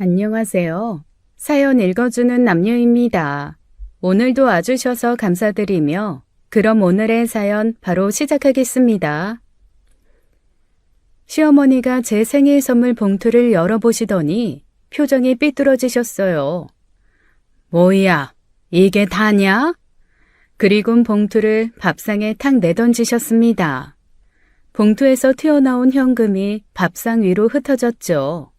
안녕하세요. 사연 읽어주는 남녀입니다. 오늘도 와주셔서 감사드리며 그럼 오늘의 사연 바로 시작하겠습니다. 시어머니가 제 생일 선물 봉투를 열어보시더니 표정이 삐뚤어지셨어요. 뭐야, 이게 다냐? 그리곤 봉투를 밥상에 탁 내던지셨습니다. 봉투에서 튀어나온 현금이 밥상 위로 흩어졌죠.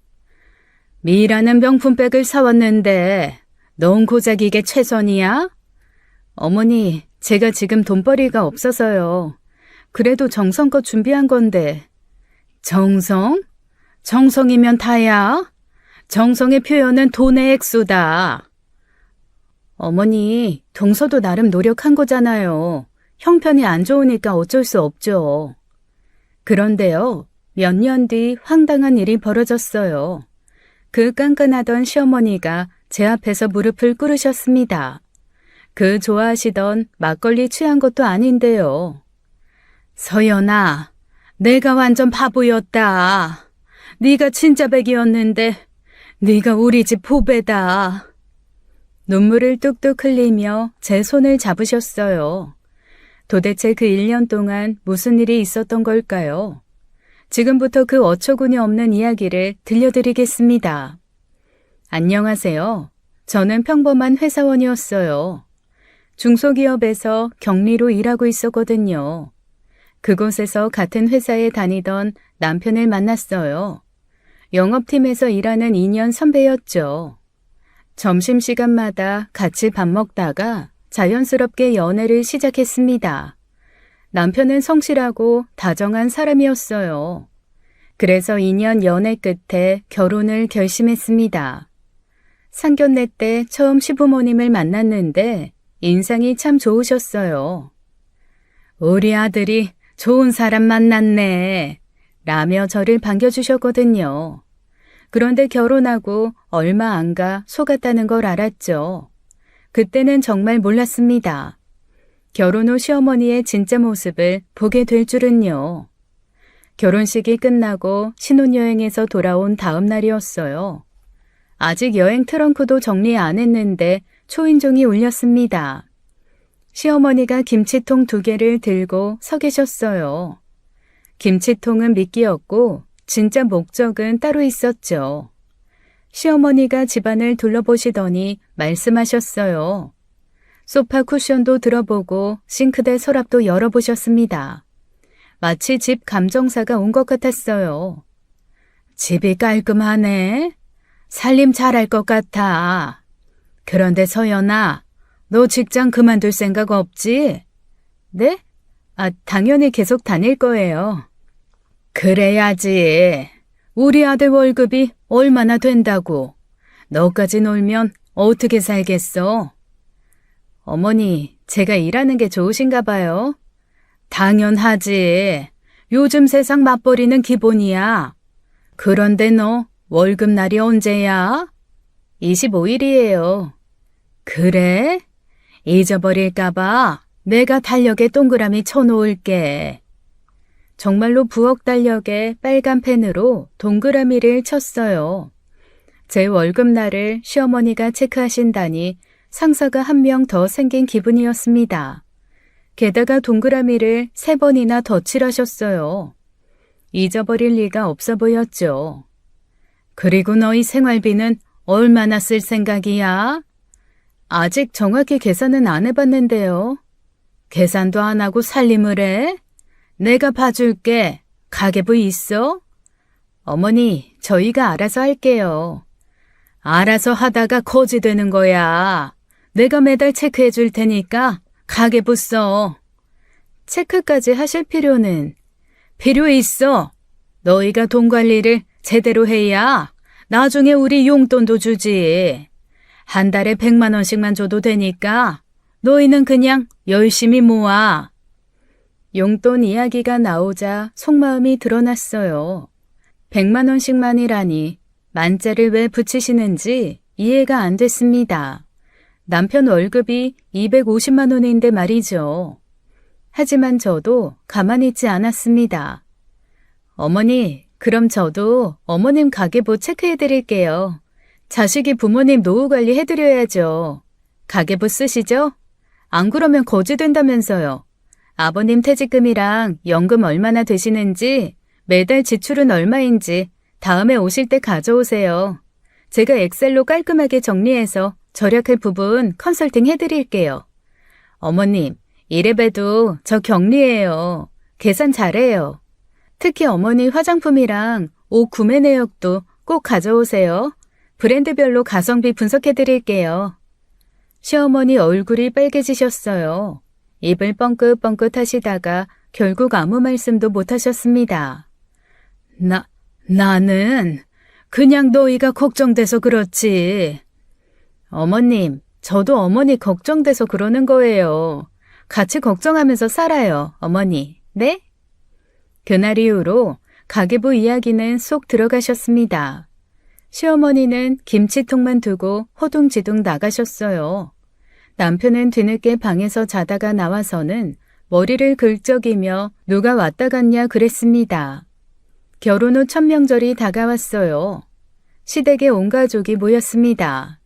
미라는 명품백을 사왔는데 넌 고작 이게 최선이야? 어머니, 제가 지금 돈벌이가 없어서요. 그래도 정성껏 준비한 건데. 정성? 정성이면 다야? 정성의 표현은 돈의 액수다. 어머니, 동서도 나름 노력한 거잖아요. 형편이 안 좋으니까 어쩔 수 없죠. 그런데요, 몇 년 뒤 황당한 일이 벌어졌어요. 그 깐깐하던 시어머니가 제 앞에서 무릎을 꿇으셨습니다. 그 좋아하시던 막걸리 취한 것도 아닌데요. 서연아, 내가 완전 바보였다. 네가 진짜 백이었는데 네가 우리 집 후배다. 눈물을 뚝뚝 흘리며 제 손을 잡으셨어요. 도대체 그 1년 동안 무슨 일이 있었던 걸까요? 지금부터 그 어처구니 없는 이야기를 들려드리겠습니다. 안녕하세요. 저는 평범한 회사원이었어요. 중소기업에서 격리로 일하고 있었거든요. 그곳에서 같은 회사에 다니던 남편을 만났어요. 영업팀에서 일하는 2년 선배였죠. 점심시간마다 같이 밥 먹다가 자연스럽게 연애를 시작했습니다. 남편은 성실하고 다정한 사람이었어요. 그래서 2년 연애 끝에 결혼을 결심했습니다. 상견례 때 처음 시부모님을 만났는데 인상이 참 좋으셨어요. 우리 아들이 좋은 사람 만났네 라며 저를 반겨주셨거든요. 그런데 결혼하고 얼마 안 가 속았다는 걸 알았죠. 그때는 정말 몰랐습니다. 결혼 후 시어머니의 진짜 모습을 보게 될 줄은요. 결혼식이 끝나고 신혼여행에서 돌아온 다음 날이었어요. 아직 여행 트렁크도 정리 안 했는데 초인종이 울렸습니다. 시어머니가 김치통 2개를 들고 서 계셨어요. 김치통은 미끼였고 진짜 목적은 따로 있었죠. 시어머니가 집안을 둘러보시더니 말씀하셨어요. 소파 쿠션도 들어보고 싱크대 서랍도 열어보셨습니다. 마치 집 감정사가 온 것 같았어요. 집이 깔끔하네. 살림 잘할 것 같아. 그런데 서연아, 너 직장 그만둘 생각 없지? 네? 당연히 계속 다닐 거예요. 그래야지. 우리 아들 월급이 얼마나 된다고. 너까지 놀면 어떻게 살겠어? 어머니, 제가 일하는 게 좋으신가 봐요. 당연하지. 요즘 세상 맞벌이는 기본이야. 그런데 너 월급날이 언제야? 25일이에요. 그래? 잊어버릴까봐 내가 달력에 동그라미 쳐놓을게. 정말로 부엌 달력에 빨간 펜으로 동그라미를 쳤어요. 제 월급날을 시어머니가 체크하신다니 상사가 한 명 더 생긴 기분이었습니다. 게다가 동그라미를 3번이나 덧칠하셨어요. 잊어버릴 리가 없어 보였죠. 그리고 너희 생활비는 얼마나 쓸 생각이야? 아직 정확히 계산은 안 해봤는데요. 계산도 안 하고 살림을 해? 내가 봐줄게. 가계부 있어? 어머니, 저희가 알아서 할게요. 알아서 하다가 거지 되는 거야. 내가 매달 체크해 줄 테니까 가계부 써. 체크까지 하실 필요는? 필요 있어. 너희가 돈 관리를 제대로 해야 나중에 우리 용돈도 주지. 한 달에 100만 원씩만 줘도 되니까 너희는 그냥 열심히 모아. 용돈 이야기가 나오자 속마음이 드러났어요. 100만 원씩만이라니 만자를 왜 붙이시는지 이해가 안 됐습니다. 남편 월급이 250만 원인데 말이죠. 하지만 저도 가만히 있지 않았습니다. 어머니, 그럼 저도 어머님 가계부 체크해 드릴게요. 자식이 부모님 노후 관리 해드려야죠. 가계부 쓰시죠? 안 그러면 거지 된다면서요. 아버님 퇴직금이랑 연금 얼마나 되시는지, 매달 지출은 얼마인지 다음에 오실 때 가져오세요. 제가 엑셀로 깔끔하게 정리해서 절약할 부분 컨설팅 해드릴게요. 어머님, 이래봬도 저 경리해요. 계산 잘해요. 특히 어머니 화장품이랑 옷 구매 내역도 꼭 가져오세요. 브랜드별로 가성비 분석해드릴게요. 시어머니 얼굴이 빨개지셨어요. 입을 뻥긋뻥긋 하시다가 결국 아무 말씀도 못하셨습니다. 나는 그냥 너희가 걱정돼서 그렇지. 어머님, 저도 어머니 걱정돼서 그러는 거예요. 같이 걱정하면서 살아요, 어머니. 네? 그날 이후로 가계부 이야기는 쏙 들어가셨습니다. 시어머니는 김치통만 두고 허둥지둥 나가셨어요. 남편은 뒤늦게 방에서 자다가 나와서는 머리를 긁적이며 누가 왔다 갔냐 그랬습니다. 결혼 후 첫 명절이 다가왔어요. 시댁에 온 가족이 모였습니다.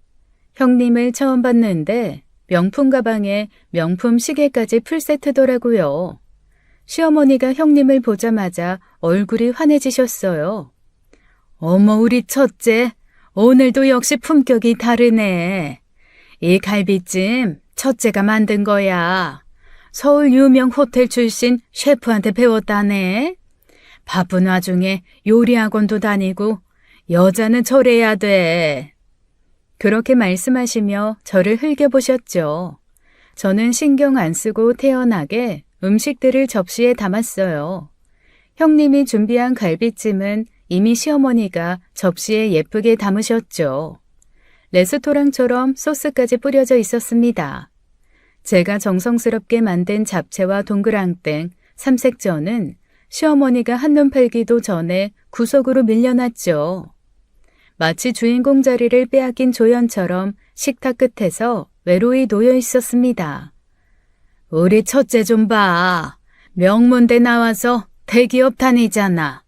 형님을 처음 봤는데 명품 가방에 명품 시계까지 풀세트더라고요. 시어머니가 형님을 보자마자 얼굴이 환해지셨어요. 어머, 우리 첫째, 오늘도 역시 품격이 다르네. 이 갈비찜 첫째가 만든 거야. 서울 유명 호텔 출신 셰프한테 배웠다네. 바쁜 와중에 요리학원도 다니고 여자는 저래야 돼. 그렇게 말씀하시며 저를 흘겨보셨죠. 저는 신경 안 쓰고 태연하게 음식들을 접시에 담았어요. 형님이 준비한 갈비찜은 이미 시어머니가 접시에 예쁘게 담으셨죠. 레스토랑처럼 소스까지 뿌려져 있었습니다. 제가 정성스럽게 만든 잡채와 동그랑땡, 삼색전은 시어머니가 한눈 팔기도 전에 구석으로 밀려났죠. 마치 주인공 자리를 빼앗긴 조연처럼 식탁 끝에서 외로이 놓여 있었습니다. 우리 첫째 좀 봐. 명문대 나와서 대기업 다니잖아.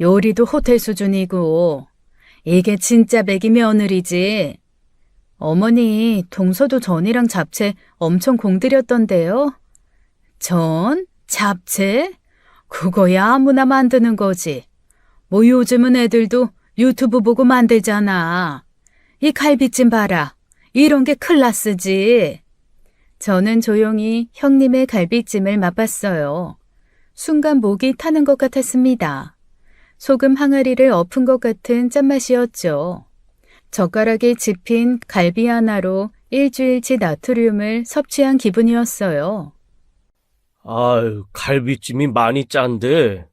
요리도 호텔 수준이고. 이게 진짜 배기 며느리지. 어머니, 동서도 전이랑 잡채 엄청 공들였던데요? 전? 잡채? 그거야 아무나 만드는 거지. 뭐 요즘은 애들도 유튜브 보고 만들잖아. 이 갈비찜 봐라. 이런 게 클라스지. 저는 조용히 형님의 갈비찜을 맛봤어요. 순간 목이 타는 것 같았습니다. 소금 항아리를 엎은 것 같은 짠맛이었죠. 젓가락에 집힌 갈비 하나로 일주일치 나트륨을 섭취한 기분이었어요. 아유, 갈비찜이 많이 짠데.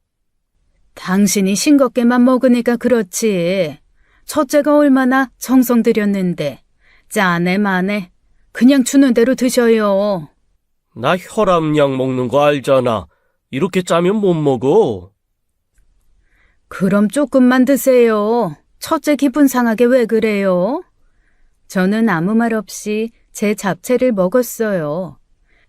당신이 싱겁게만 먹으니까 그렇지. 첫째가 얼마나 정성 들였는데. 짜네 마네. 그냥 주는 대로 드셔요. 나 혈압약 먹는 거 알잖아. 이렇게 짜면 못 먹어. 그럼 조금만 드세요. 첫째 기분 상하게 왜 그래요? 저는 아무 말 없이 제 잡채를 먹었어요.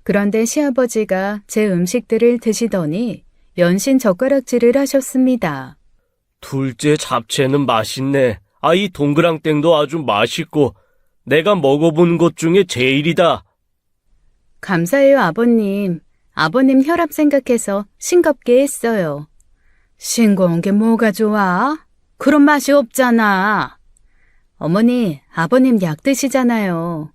그런데 시아버지가 제 음식들을 드시더니 연신 젓가락질을 하셨습니다. 둘째 잡채는 맛있네. 아, 이 동그랑땡도 아주 맛있고 내가 먹어본 것 중에 제일이다. 감사해요, 아버님. 아버님 혈압 생각해서 싱겁게 했어요. 싱거운 게 뭐가 좋아? 그런 맛이 없잖아. 어머니, 아버님 약 드시잖아요.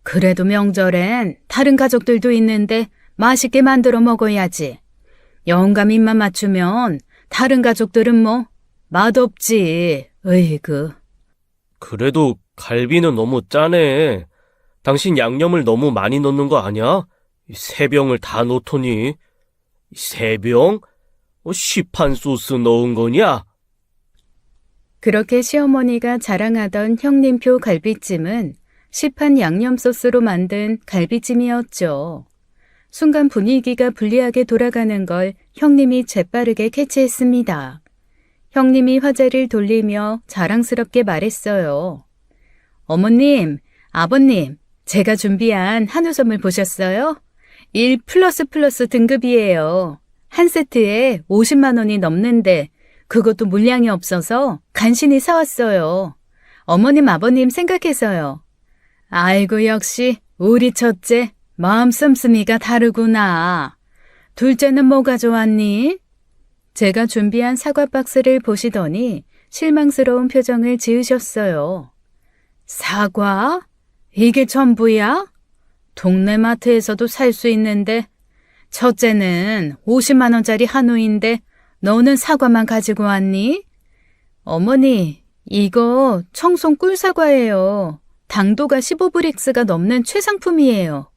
그래도 명절엔 다른 가족들도 있는데 맛있게 만들어 먹어야지. 영감 입만 맞추면 다른 가족들은 뭐 맛없지. 으이그. 그래도 갈비는 너무 짜네. 당신 양념을 너무 많이 넣는 거 아니야? 세 병을 다 넣더니. 세 병? 시판 소스 넣은 거냐? 그렇게 시어머니가 자랑하던 형님표 갈비찜은 시판 양념 소스로 만든 갈비찜이었죠. 순간 분위기가 불리하게 돌아가는 걸 형님이 재빠르게 캐치했습니다. 형님이 화제를 돌리며 자랑스럽게 말했어요. 어머님, 아버님, 제가 준비한 한우 선물 보셨어요? 1+++ 등급이에요. 한 세트에 50만 원이 넘는데 그것도 물량이 없어서 간신히 사왔어요. 어머님, 아버님 생각해서요. 아이고, 역시 우리 첫째 마음 씀씀이가 다르구나. 둘째는 뭐가 좋았니? 제가 준비한 사과 박스를 보시더니 실망스러운 표정을 지으셨어요. 사과? 이게 전부야? 동네 마트에서도 살 수 있는데 첫째는 50만 원짜리 한우인데 너는 사과만 가지고 왔니? 어머니, 이거 청송 꿀사과예요. 당도가 15브릭스가 넘는 최상품이에요.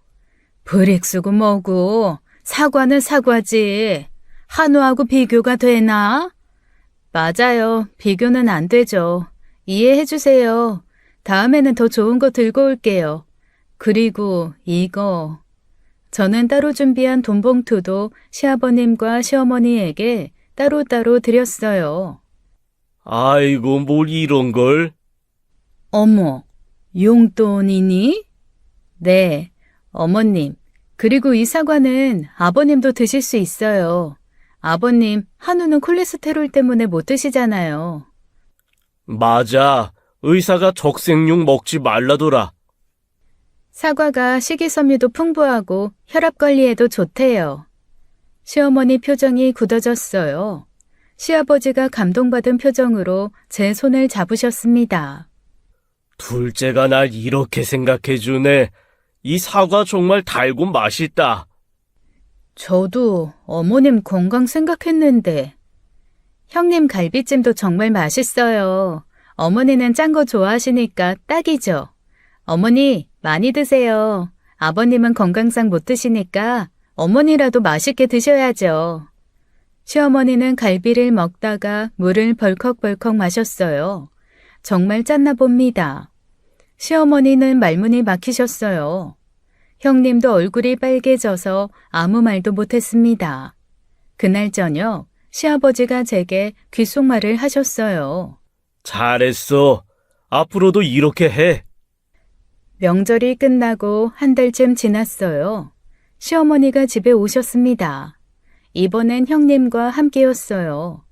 브릭스고 뭐고 사과는 사과지. 한우하고 비교가 되나? 맞아요. 비교는 안 되죠. 이해해 주세요. 다음에는 더 좋은 거 들고 올게요. 그리고 이거. 저는 따로 준비한 돈 봉투도 시아버님과 시어머니에게 따로따로 드렸어요. 아이고, 뭘 이런 걸. 어머, 용돈이니? 네, 어머님. 그리고 이 사과는 아버님도 드실 수 있어요. 아버님, 한우는 콜레스테롤 때문에 못 드시잖아요. 맞아. 의사가 적색육 먹지 말라더라. 사과가 식이섬유도 풍부하고 혈압 관리에도 좋대요. 시어머니 표정이 굳어졌어요. 시아버지가 감동받은 표정으로 제 손을 잡으셨습니다. 둘째가 날 이렇게 생각해주네. 이 사과 정말 달고 맛있다. 저도 어머님 건강 생각했는데. 형님 갈비찜도 정말 맛있어요. 어머니는 짠 거 좋아하시니까 딱이죠. 어머니 많이 드세요. 아버님은 건강상 못 드시니까 어머니라도 맛있게 드셔야죠. 시어머니는 갈비를 먹다가 물을 벌컥벌컥 마셨어요. 정말 짰나 봅니다. 시어머니는 말문이 막히셨어요. 형님도 얼굴이 빨개져서 아무 말도 못했습니다. 그날 저녁 시아버지가 제게 귓속말을 하셨어요. 잘했어. 앞으로도 이렇게 해. 명절이 끝나고 한 달쯤 지났어요. 시어머니가 집에 오셨습니다. 이번엔 형님과 함께였어요.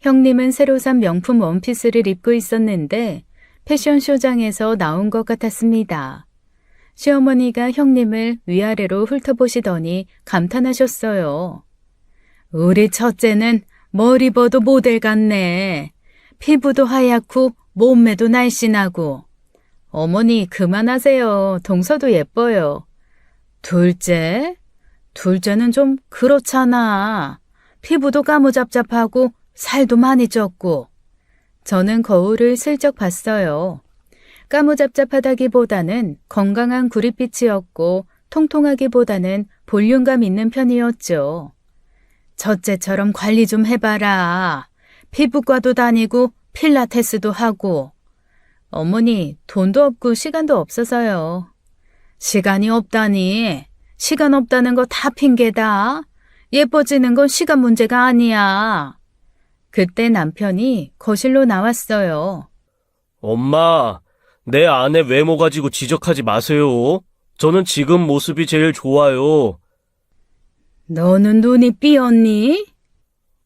형님은 새로 산 명품 원피스를 입고 있었는데 패션쇼장에서 나온 것 같았습니다. 시어머니가 형님을 위아래로 훑어보시더니 감탄하셨어요. 우리 첫째는 뭘 입어도 모델 같네. 피부도 하얗고 몸매도 날씬하고. 어머니 그만하세요. 동서도 예뻐요. 둘째? 둘째는 좀 그렇잖아. 피부도 까무잡잡하고 살도 많이 쪘고. 저는 거울을 슬쩍 봤어요. 까무잡잡하다기보다는 건강한 구릿빛이었고 통통하기보다는 볼륨감 있는 편이었죠. 첫째처럼 관리 좀 해봐라. 피부과도 다니고 필라테스도 하고. 어머니, 돈도 없고 시간도 없어서요. 시간이 없다니. 시간 없다는 거 다 핑계다. 예뻐지는 건 시간 문제가 아니야. 그때 남편이 거실로 나왔어요. 엄마, 내 아내 외모 가지고 지적하지 마세요. 저는 지금 모습이 제일 좋아요. 너는 눈이 삐었니?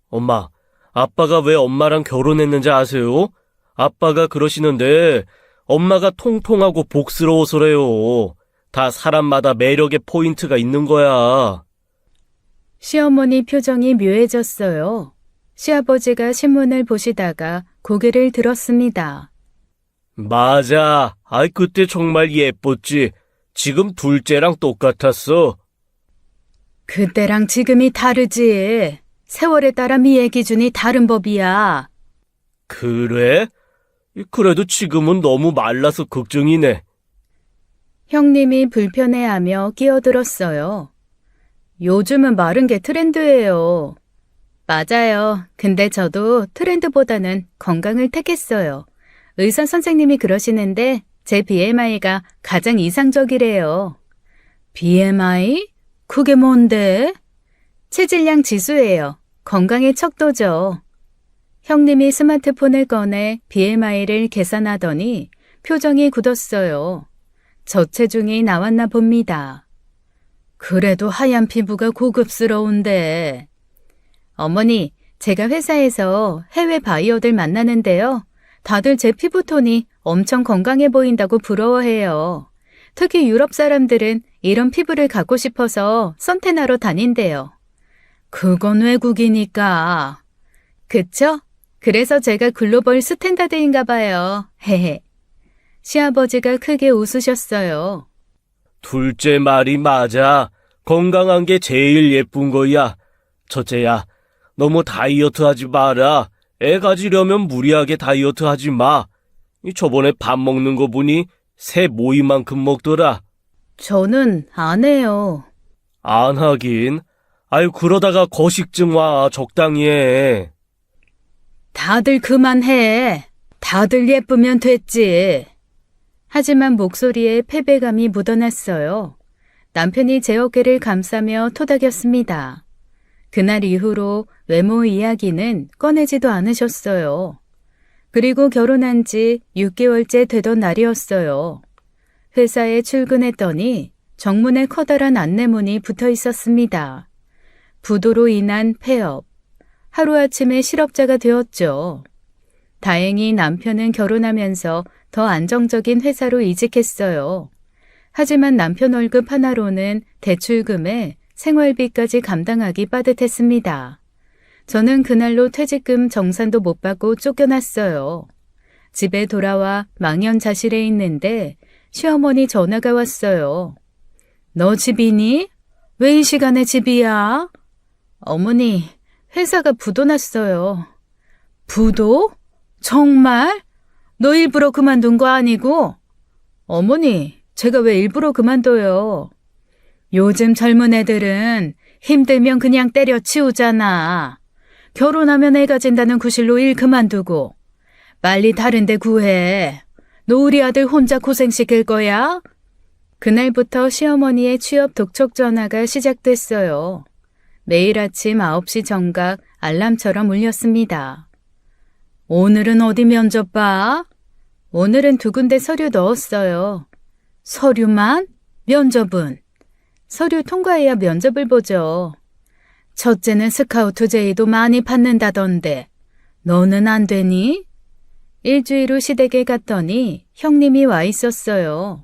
엄마, 아빠가 왜 엄마랑 결혼했는지 아세요? 아빠가 그러시는데 엄마가 통통하고 복스러워서래요. 다 사람마다 매력의 포인트가 있는 거야. 시어머니 표정이 묘해졌어요. 시아버지가 신문을 보시다가 고개를 들었습니다. 맞아. 아이, 그때 정말 예뻤지. 지금 둘째랑 똑같았어. 그때랑 지금이 다르지. 세월에 따라 미의 기준이 다른 법이야. 그래? 그래도 지금은 너무 말라서 걱정이네. 형님이 불편해하며 끼어들었어요. 요즘은 마른 게 트렌드예요. 맞아요. 근데 저도 트렌드보다는 건강을 택했어요. 의사 선생님이 그러시는데 제 BMI가 가장 이상적이래요. BMI? 그게 뭔데? 체질량 지수예요. 건강의 척도죠. 형님이 스마트폰을 꺼내 BMI를 계산하더니 표정이 굳었어요. 저체중이 나왔나 봅니다. 그래도 하얀 피부가 고급스러운데. 어머니, 제가 회사에서 해외 바이어들 만나는데요. 다들 제 피부톤이 엄청 건강해 보인다고 부러워해요. 특히 유럽 사람들은 이런 피부를 갖고 싶어서 선탠하러 다닌대요. 그건 외국이니까. 그쵸? 그래서 제가 글로벌 스탠다드인가 봐요. 헤헤. 시아버지가 크게 웃으셨어요. 둘째 말이 맞아. 건강한 게 제일 예쁜 거야. 첫째야, 너무 다이어트 하지 마라. 애 가지려면 무리하게 다이어트 하지 마. 저번에 밥 먹는 거 보니 새 모이만큼 먹더라. 저는 안 해요. 안 하긴. 아유, 그러다가 거식증 와. 적당히 해. 다들 그만해. 다들 예쁘면 됐지. 하지만 목소리에 패배감이 묻어났어요. 남편이 제 어깨를 감싸며 토닥였습니다. 그날 이후로 외모 이야기는 꺼내지도 않으셨어요. 그리고 결혼한 지 6개월째 되던 날이었어요. 회사에 출근했더니 정문에 커다란 안내문이 붙어 있었습니다. 부도로 인한 폐업. 하루아침에 실업자가 되었죠. 다행히 남편은 결혼하면서 더 안정적인 회사로 이직했어요. 하지만 남편 월급 하나로는 대출금에 생활비까지 감당하기 빠듯했습니다. 저는 그날로 퇴직금 정산도 못 받고 쫓겨났어요. 집에 돌아와 망연자실해 있는데 시어머니 전화가 왔어요. 너 집이니? 왜 이 시간에 집이야? 어머니, 회사가 부도 났어요. 부도? 정말? 너 일부러 그만둔 거 아니고? 어머니, 제가 왜 일부러 그만둬요? 요즘 젊은 애들은 힘들면 그냥 때려치우잖아. 결혼하면 애 가진다는 구실로 일 그만두고. 빨리 다른 데 구해. 너 우리 아들 혼자 고생시킬 거야? 그날부터 시어머니의 취업 독촉 전화가 시작됐어요. 매일 아침 9시 정각 알람처럼 울렸습니다. 오늘은 어디 면접 봐? 오늘은 2군데 서류 넣었어요. 서류만? 면접은? 서류 통과해야 면접을 보죠. 첫째는 스카우트 제의도 많이 받는다던데 너는 안 되니? 일주일 후 시댁에 갔더니 형님이 와 있었어요.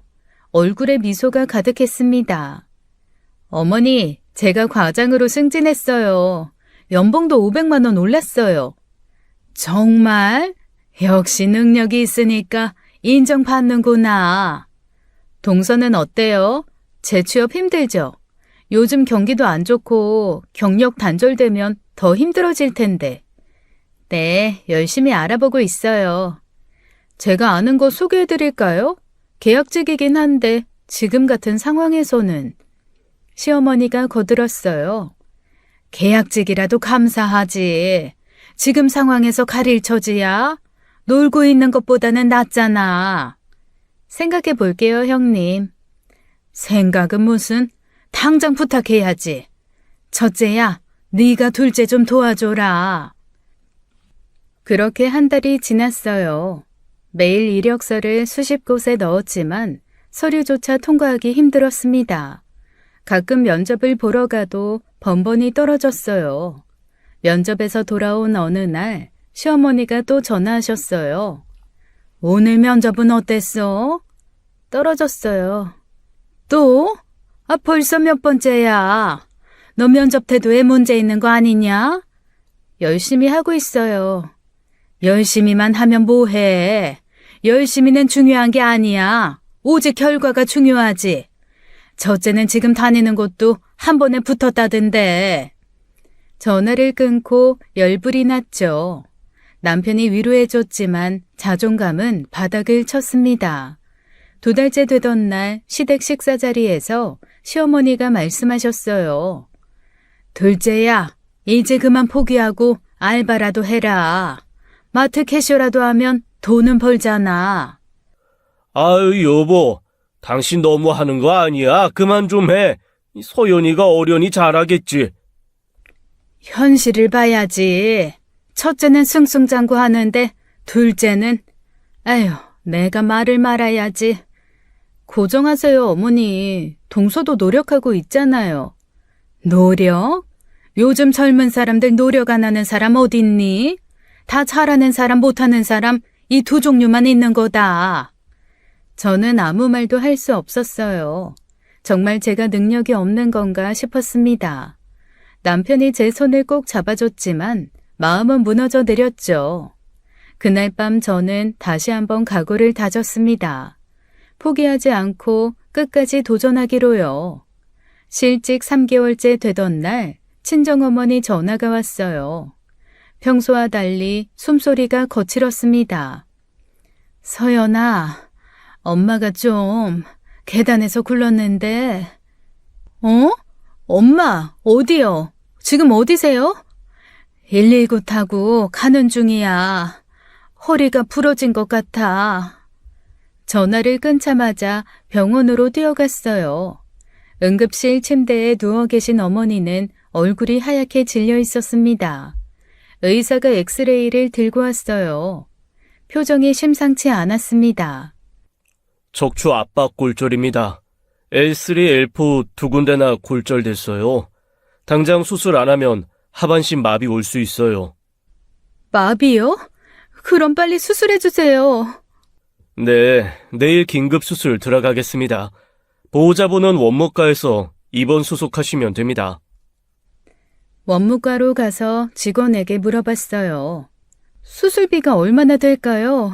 얼굴에 미소가 가득했습니다. 어머니, 제가 과장으로 승진했어요. 연봉도 500만 원 올랐어요. 정말? 역시 능력이 있으니까 인정받는구나. 동서는 어때요? 재취업 힘들죠? 요즘 경기도 안 좋고 경력 단절되면 더 힘들어질 텐데. 네, 열심히 알아보고 있어요. 제가 아는 거 소개해드릴까요? 계약직이긴 한데 지금 같은 상황에서는. 시어머니가 거들었어요. 계약직이라도 감사하지. 지금 상황에서 가릴 처지야? 놀고 있는 것보다는 낫잖아. 생각해 볼게요, 형님. 생각은 무슨? 당장 부탁해야지. 첫째야, 네가 둘째 좀 도와줘라. 그렇게 한 달이 지났어요. 매일 이력서를 수십 곳에 넣었지만 서류조차 통과하기 힘들었습니다. 가끔 면접을 보러 가도 번번이 떨어졌어요. 면접에서 돌아온 어느 날 시어머니가 또 전화하셨어요. 오늘 면접은 어땠어? 떨어졌어요. 또? 벌써 몇 번째야. 너 면접 태도에 문제 있는 거 아니냐? 열심히 하고 있어요. 열심히만 하면 뭐해? 열심히는 중요한 게 아니야. 오직 결과가 중요하지. 첫째는 지금 다니는 곳도 한 번에 붙었다던데. 전화를 끊고 열불이 났죠. 남편이 위로해줬지만 자존감은 바닥을 쳤습니다. 2달째 되던 날 시댁 식사 자리에서 시어머니가 말씀하셨어요. 둘째야, 이제 그만 포기하고 알바라도 해라. 마트 캐셔라도 하면 돈은 벌잖아. 아유, 여보. 당신 너무 하는 거 아니야? 그만 좀 해. 소연이가 어련히 잘하겠지. 현실을 봐야지. 첫째는 승승장구하는데 둘째는 아휴, 내가 말을 말아야지. 고정하세요, 어머니. 동서도 노력하고 있잖아요. 노력? 요즘 젊은 사람들 노력 안 하는 사람 어딨니? 다 잘하는 사람 못하는 사람 이 두 종류만 있는 거다. 저는 아무 말도 할 수 없었어요. 정말 제가 능력이 없는 건가 싶었습니다. 남편이 제 손을 꼭 잡아줬지만 마음은 무너져 내렸죠. 그날 밤 저는 다시 한번 각오를 다졌습니다. 포기하지 않고 끝까지 도전하기로요. 실직 3개월째 되던 날 친정어머니 전화가 왔어요. 평소와 달리 숨소리가 거칠었습니다. 서연아, 엄마가 좀 계단에서 굴렀는데. 어? 엄마, 어디요? 지금 어디세요? 119 타고 가는 중이야. 허리가 부러진 것 같아. 전화를 끊자마자 병원으로 뛰어갔어요. 응급실 침대에 누워 계신 어머니는 얼굴이 하얗게 질려 있었습니다. 의사가 엑스레이를 들고 왔어요. 표정이 심상치 않았습니다. 척추 압박 골절입니다. L3, L4 두 군데나 골절됐어요. 당장 수술 안 하면 하반신 마비 올 수 있어요. 마비요? 그럼 빨리 수술해주세요. 네, 내일 긴급 수술 들어가겠습니다. 보호자분은 원무과에서 입원 수속하시면 됩니다. 원무과로 가서 직원에게 물어봤어요. 수술비가 얼마나 될까요?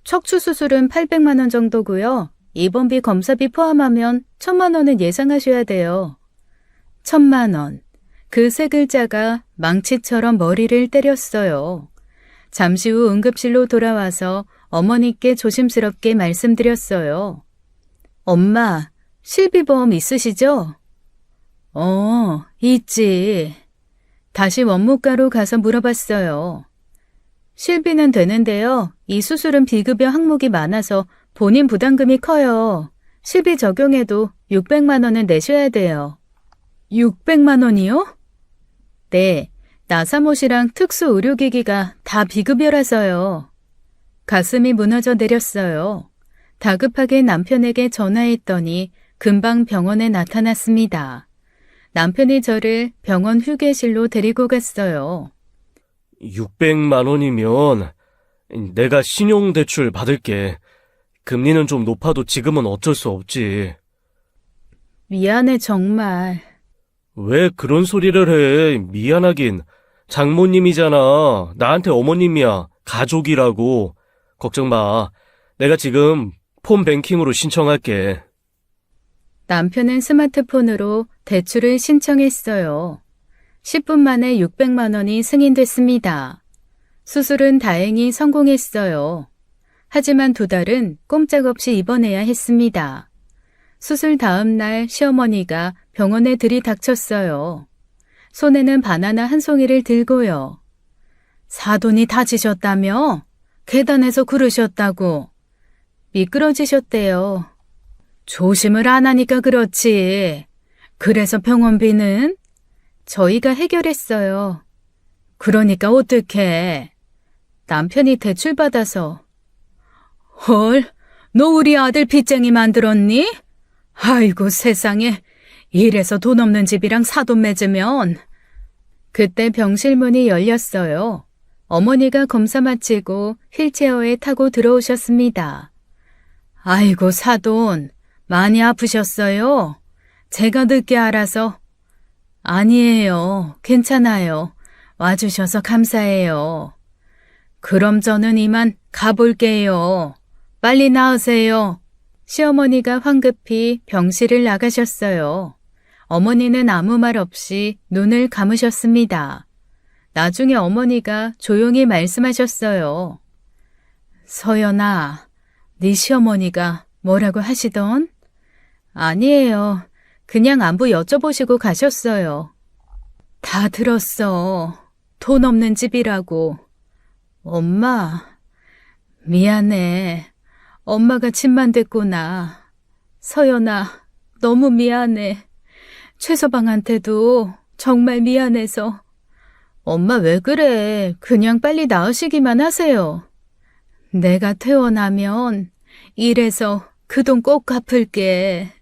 척추 수술은 800만 원 정도고요. 입원비 검사비 포함하면 1,000만 원은 예상하셔야 돼요. 1,000만 원. 그 세 글자가 망치처럼 머리를 때렸어요. 잠시 후 응급실로 돌아와서 어머니께 조심스럽게 말씀드렸어요. 엄마, 실비보험 있으시죠? 있지. 다시 원무과로 가서 물어봤어요. 실비는 되는데요. 이 수술은 비급여 항목이 많아서 본인 부담금이 커요. 실비 적용해도 600만 원은 내셔야 돼요. 600만 원이요? 네, 나사못이랑 특수 의료기기가 다 비급여라서요. 가슴이 무너져 내렸어요. 다급하게 남편에게 전화했더니 금방 병원에 나타났습니다. 남편이 저를 병원 휴게실로 데리고 갔어요. 600만 원이면 내가 신용대출 받을게. 금리는 좀 높아도 지금은 어쩔 수 없지. 미안해, 정말. 왜 그런 소리를 해? 미안하긴. 장모님이잖아. 나한테 어머님이야. 가족이라고. 걱정 마. 내가 지금 폰뱅킹으로 신청할게. 남편은 스마트폰으로 대출을 신청했어요. 10분 만에 600만 원이 승인됐습니다. 수술은 다행히 성공했어요. 하지만 2달은 꼼짝없이 입원해야 했습니다. 수술 다음 날 시어머니가 병원에 들이닥쳤어요. 손에는 바나나 한 송이를 들고요. 사돈이 다치셨다며? 계단에서 구르셨다고. 미끄러지셨대요. 조심을 안 하니까 그렇지. 그래서 병원비는? 저희가 해결했어요. 그러니까 어떡해. 남편이 대출받아서. 헐, 너 우리 아들 빚쟁이 만들었니? 아이고 세상에. 이래서 돈 없는 집이랑 사돈 맺으면. 그때 병실 문이 열렸어요. 어머니가 검사 마치고 휠체어에 타고 들어오셨습니다. 아이고 사돈, 많이 아프셨어요? 제가 늦게 알아서. 아니에요. 괜찮아요. 와주셔서 감사해요. 그럼 저는 이만 가볼게요. 빨리 나으세요. 시어머니가 황급히 병실을 나가셨어요. 어머니는 아무 말 없이 눈을 감으셨습니다. 나중에 어머니가 조용히 말씀하셨어요. 서연아, 네 시어머니가 뭐라고 하시던? 아니에요. 그냥 안부 여쭤보시고 가셨어요. 다 들었어. 돈 없는 집이라고. 엄마, 미안해. 엄마가 집만 됐구나. 서연아, 너무 미안해. 최서방한테도 정말 미안해서. 엄마 왜 그래? 그냥 빨리 나으시기만 하세요. 내가 퇴원하면 일해서 그 돈 꼭 갚을게.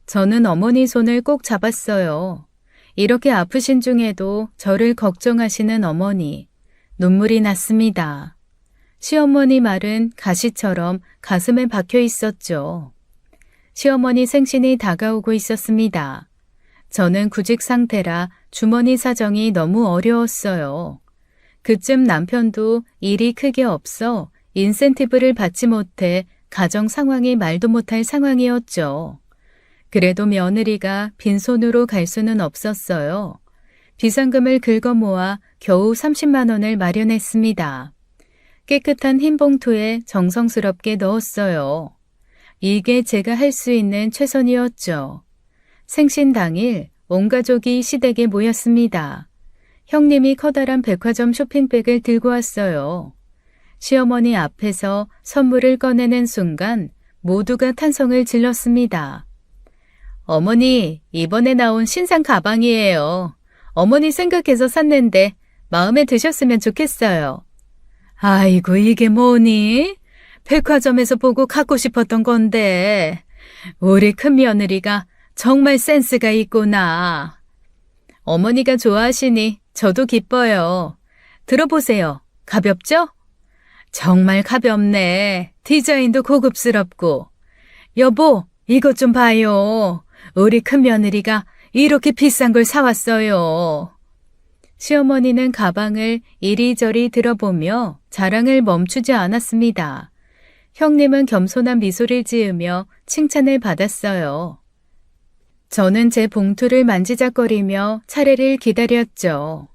저는 어머니 손을 꼭 잡았어요. 이렇게 아프신 중에도 저를 걱정하시는 어머니. 눈물이 났습니다. 시어머니 말은 가시처럼 가슴에 박혀 있었죠. 시어머니 생신이 다가오고 있었습니다. 저는 구직 상태라 주머니 사정이 너무 어려웠어요. 그쯤 남편도 일이 크게 없어 인센티브를 받지 못해 가정 상황이 말도 못할 상황이었죠. 그래도 며느리가 빈손으로 갈 수는 없었어요. 비상금을 긁어 모아 겨우 30만 원을 마련했습니다. 깨끗한 흰 봉투에 정성스럽게 넣었어요. 이게 제가 할 수 있는 최선이었죠. 생신 당일 온 가족이 시댁에 모였습니다. 형님이 커다란 백화점 쇼핑백을 들고 왔어요. 시어머니 앞에서 선물을 꺼내는 순간 모두가 탄성을 질렀습니다. 어머니, 이번에 나온 신상 가방이에요. 어머니 생각해서 샀는데 마음에 드셨으면 좋겠어요. 아이고, 이게 뭐니? 백화점에서 보고 갖고 싶었던 건데. 우리 큰며느리가 정말 센스가 있구나. 어머니가 좋아하시니 저도 기뻐요. 들어보세요. 가볍죠? 정말 가볍네. 디자인도 고급스럽고. 여보, 이것 좀 봐요. 우리 큰며느리가 이렇게 비싼 걸 사왔어요. 시어머니는 가방을 이리저리 들어보며 자랑을 멈추지 않았습니다. 형님은 겸손한 미소를 지으며 칭찬을 받았어요. 저는 제 봉투를 만지작거리며 차례를 기다렸죠.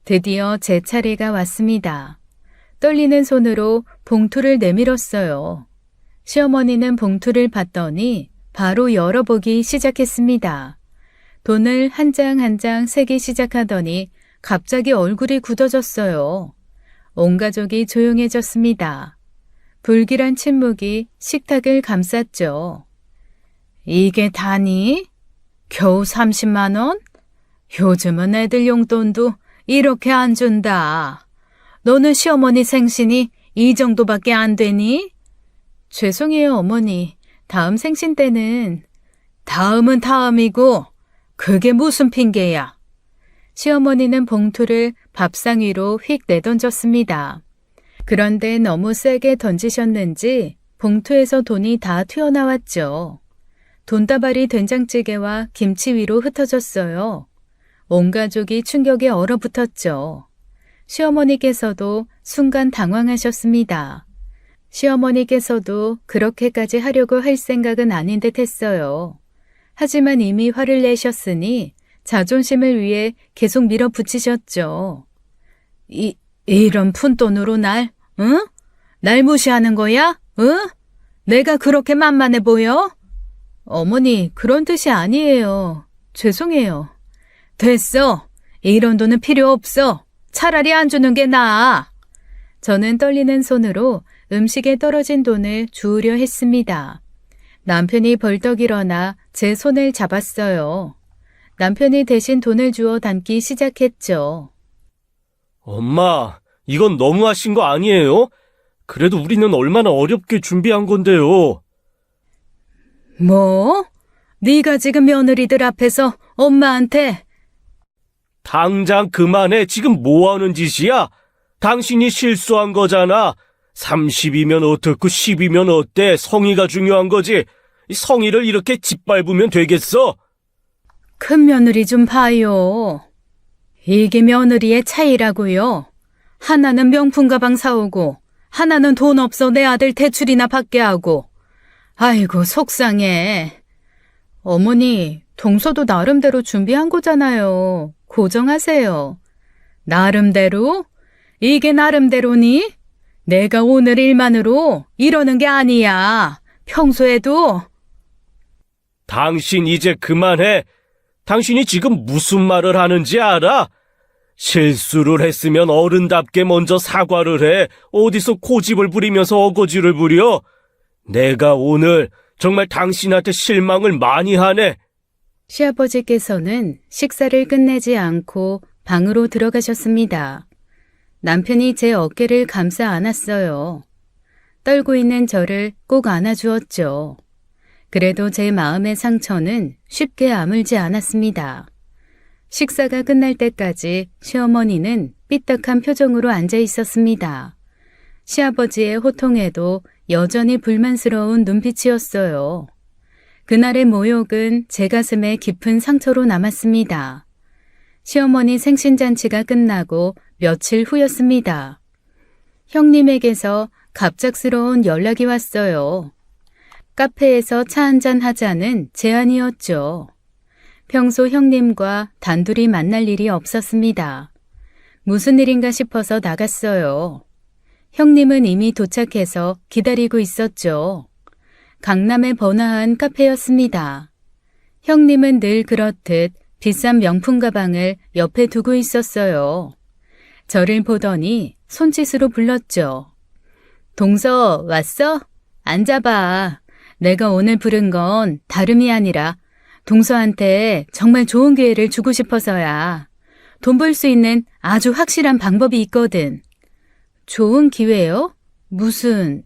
드디어 제 차례가 왔습니다. 떨리는 손으로 봉투를 내밀었어요. 시어머니는 봉투를 받더니 바로 열어보기 시작했습니다. 돈을 한 장 한 장 세기 시작하더니 갑자기 얼굴이 굳어졌어요. 온 가족이 조용해졌습니다. 불길한 침묵이 식탁을 감쌌죠. 이게 다니? 겨우 30만 원? 요즘은 애들 용돈도 이렇게 안 준다. 너는 시어머니 생신이 이 정도밖에 안 되니? 죄송해요, 어머니. 다음 생신 때는. 다음은 다음이고 그게 무슨 핑계야. 시어머니는 봉투를 밥상 위로 휙 내던졌습니다. 그런데 너무 세게 던지셨는지 봉투에서 돈이 다 튀어나왔죠. 돈다발이 된장찌개와 김치 위로 흩어졌어요. 온 가족이 충격에 얼어붙었죠. 시어머니께서도 순간 당황하셨습니다. 시어머니께서도 그렇게까지 하려고 할 생각은 아닌 듯 했어요. 하지만 이미 화를 내셨으니 자존심을 위해 계속 밀어붙이셨죠. 이런 푼돈으로 응? 날 무시하는 거야? 응? 내가 그렇게 만만해 보여? 어머니, 그런 뜻이 아니에요. 죄송해요. 됐어. 이런 돈은 필요 없어. 차라리 안 주는 게 나아. 저는 떨리는 손으로 음식에 떨어진 돈을 주우려 했습니다. 남편이 벌떡 일어나 제 손을 잡았어요. 남편이 대신 돈을 주워 담기 시작했죠. 엄마, 이건 너무하신 거 아니에요? 그래도 우리는 얼마나 어렵게 준비한 건데요. 뭐? 네가 지금 며느리들 앞에서 엄마한테. 당장 그만해. 지금 뭐 하는 짓이야? 당신이 실수한 거잖아. 30이면 어떻고 10이면 어때? 성의가 중요한 거지. 이 성의를 이렇게 짓밟으면 되겠어? 큰 며느리 좀 봐요. 이게 며느리의 차이라고요. 하나는 명품 가방 사오고 하나는 돈 없어 내 아들 대출이나 받게 하고. 아이고 속상해. 어머니, 동서도 나름대로 준비한 거잖아요. 고정하세요. 나름대로? 이게 나름대로니? 내가 오늘 일만으로 이러는 게 아니야. 평소에도. 당신 이제 그만해. 당신이 지금 무슨 말을 하는지 알아? 실수를 했으면 어른답게 먼저 사과를 해. 어디서 고집을 부리면서 어거지를 부려? 내가 오늘 정말 당신한테 실망을 많이 하네. 시아버지께서는 식사를 끝내지 않고 방으로 들어가셨습니다. 남편이 제 어깨를 감싸 안았어요. 떨고 있는 저를 꼭 안아주었죠. 그래도 제 마음의 상처는 쉽게 아물지 않았습니다. 식사가 끝날 때까지 시어머니는 삐딱한 표정으로 앉아 있었습니다. 시아버지의 호통에도 여전히 불만스러운 눈빛이었어요. 그날의 모욕은 제 가슴에 깊은 상처로 남았습니다. 시어머니 생신잔치가 끝나고 며칠 후였습니다. 형님에게서 갑작스러운 연락이 왔어요. 카페에서 차 한잔 하자는 제안이었죠. 평소 형님과 단둘이 만날 일이 없었습니다. 무슨 일인가 싶어서 나갔어요. 형님은 이미 도착해서 기다리고 있었죠. 강남의 번화한 카페였습니다. 형님은 늘 그렇듯 비싼 명품 가방을 옆에 두고 있었어요. 저를 보더니 손짓으로 불렀죠. 동서, 왔어? 앉아봐. 내가 오늘 부른 건 다름이 아니라 동서한테 정말 좋은 기회를 주고 싶어서야. 돈 벌 수 있는 아주 확실한 방법이 있거든. 좋은 기회요? 무슨?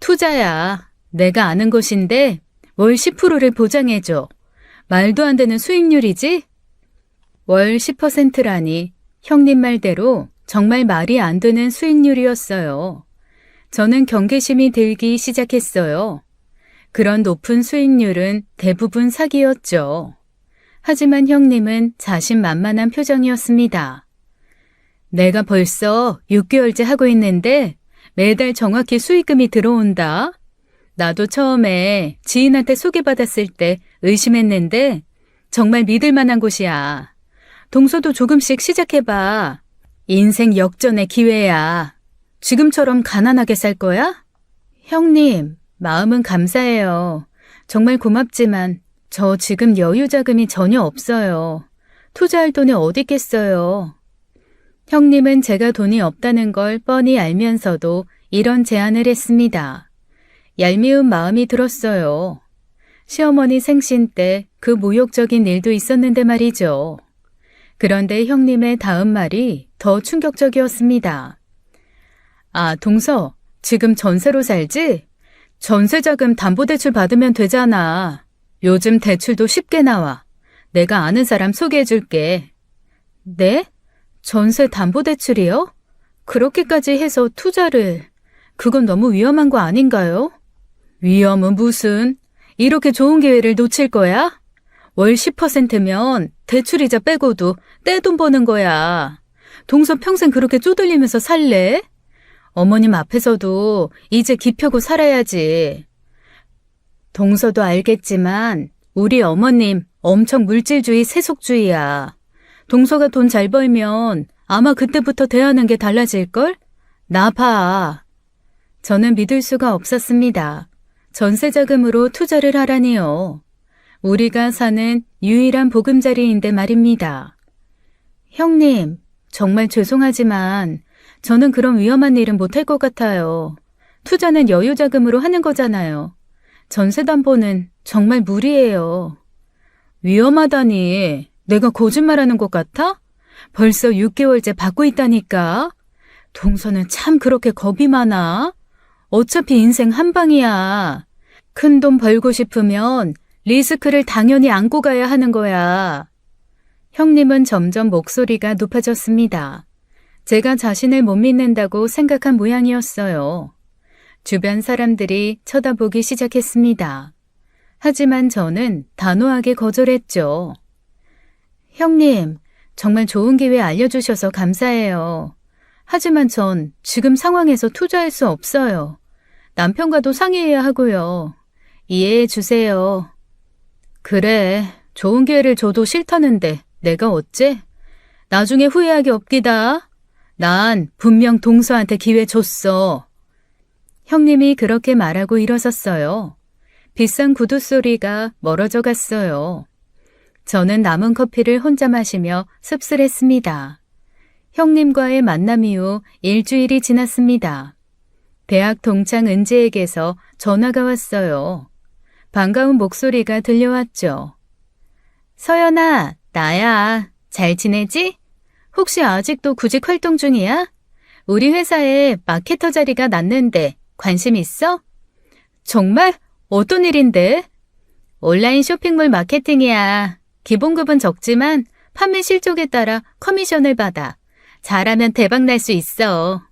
투자야. 내가 아는 곳인데 월 10%를 보장해줘. 말도 안 되는 수익률이지? 월 10%라니 형님 말대로 정말 말이 안 되는 수익률이었어요. 저는 경계심이 들기 시작했어요. 그런 높은 수익률은 대부분 사기였죠. 하지만 형님은 자신만만한 표정이었습니다. 내가 벌써 6개월째 하고 있는데 매달 정확히 수익금이 들어온다. 나도 처음에 지인한테 소개받았을 때 의심했는데 정말 믿을 만한 곳이야. 동서도 조금씩 시작해봐. 인생 역전의 기회야. 지금처럼 가난하게 살 거야? 형님, 마음은 감사해요. 정말 고맙지만 저 지금 여유 자금이 전혀 없어요. 투자할 돈이 어디 있겠어요. 형님은 제가 돈이 없다는 걸 뻔히 알면서도 이런 제안을 했습니다. 얄미운 마음이 들었어요. 시어머니 생신 때 그 모욕적인 일도 있었는데 말이죠. 그런데 형님의 다음 말이 더 충격적이었습니다. 아, 동서, 지금 전세로 살지? 전세자금 담보대출 받으면 되잖아. 요즘 대출도 쉽게 나와. 내가 아는 사람 소개해줄게. 네? 전세 담보대출이요? 그렇게까지 해서 투자를... 그건 너무 위험한 거 아닌가요? 위험은 무슨? 이렇게 좋은 기회를 놓칠 거야? 월 10%면 대출이자 빼고도 떼돈 버는 거야. 동서 평생 그렇게 쪼들리면서 살래? 어머님 앞에서도 이제 기펴고 살아야지. 동서도 알겠지만 우리 어머님 엄청 물질주의 세속주의야. 동서가 돈 잘 벌면 아마 그때부터 대하는 게 달라질걸? 나 봐. 저는 믿을 수가 없었습니다. 전세자금으로 투자를 하라니요. 우리가 사는 유일한 보금자리인데 말입니다. 형님, 정말 죄송하지만 저는 그런 위험한 일은 못할 것 같아요. 투자는 여유자금으로 하는 거잖아요. 전세담보는 정말 무리예요. 위험하다니 내가 거짓말하는 것 같아? 벌써 6개월째 받고 있다니까. 동서는 참 그렇게 겁이 많아? 어차피 인생 한 방이야. 큰 돈 벌고 싶으면 리스크를 당연히 안고 가야 하는 거야. 형님은 점점 목소리가 높아졌습니다. 제가 자신을 못 믿는다고 생각한 모양이었어요. 주변 사람들이 쳐다보기 시작했습니다. 하지만 저는 단호하게 거절했죠. 형님, 정말 좋은 기회 알려주셔서 감사해요. 하지만 전 지금 상황에서 투자할 수 없어요. 남편과도 상의해야 하고요. 이해해 주세요. 그래, 좋은 기회를 줘도 싫다는데 내가 어째? 나중에 후회하기 없기다. 난 분명 동서한테 기회 줬어. 형님이 그렇게 말하고 일어섰어요. 비싼 구두 소리가 멀어져 갔어요. 저는 남은 커피를 혼자 마시며 씁쓸했습니다. 형님과의 만남 이후 일주일이 지났습니다. 대학 동창 은지에게서 전화가 왔어요. 반가운 목소리가 들려왔죠. 서연아, 나야. 잘 지내지? 혹시 아직도 구직 활동 중이야? 우리 회사에 마케터 자리가 났는데 관심 있어? 정말? 어떤 일인데? 온라인 쇼핑몰 마케팅이야. 기본급은 적지만 판매 실적에 따라 커미션을 받아. 잘하면 대박 날 수 있어.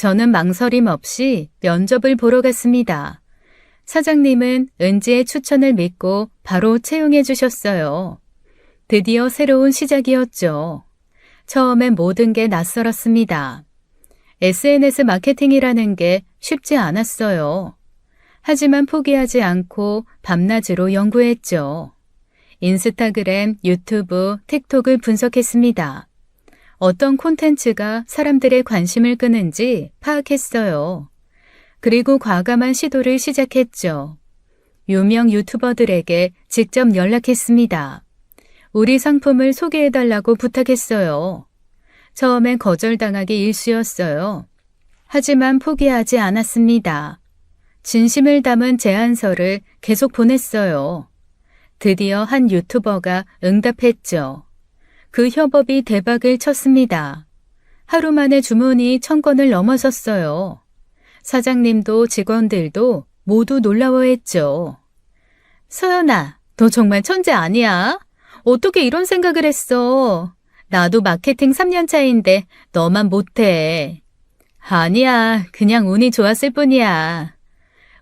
저는 망설임 없이 면접을 보러 갔습니다. 사장님은 은지의 추천을 믿고 바로 채용해 주셨어요. 드디어 새로운 시작이었죠. 처음엔 모든 게 낯설었습니다. SNS 마케팅이라는 게 쉽지 않았어요. 하지만 포기하지 않고 밤낮으로 연구했죠. 인스타그램, 유튜브, 틱톡을 분석했습니다. 어떤 콘텐츠가 사람들의 관심을 끄는지 파악했어요. 그리고 과감한 시도를 시작했죠. 유명 유튜버들에게 직접 연락했습니다. 우리 상품을 소개해달라고 부탁했어요. 처음엔 거절당하기 일쑤였어요. 하지만 포기하지 않았습니다. 진심을 담은 제안서를 계속 보냈어요. 드디어 한 유튜버가 응답했죠. 그 협업이 대박을 쳤습니다. 하루 만에 주문이 1000건을 넘어섰어요. 사장님도 직원들도 모두 놀라워했죠. 서연아, 너 정말 천재 아니야? 어떻게 이런 생각을 했어? 나도 마케팅 3년 차인데 너만 못해. 아니야, 그냥 운이 좋았을 뿐이야.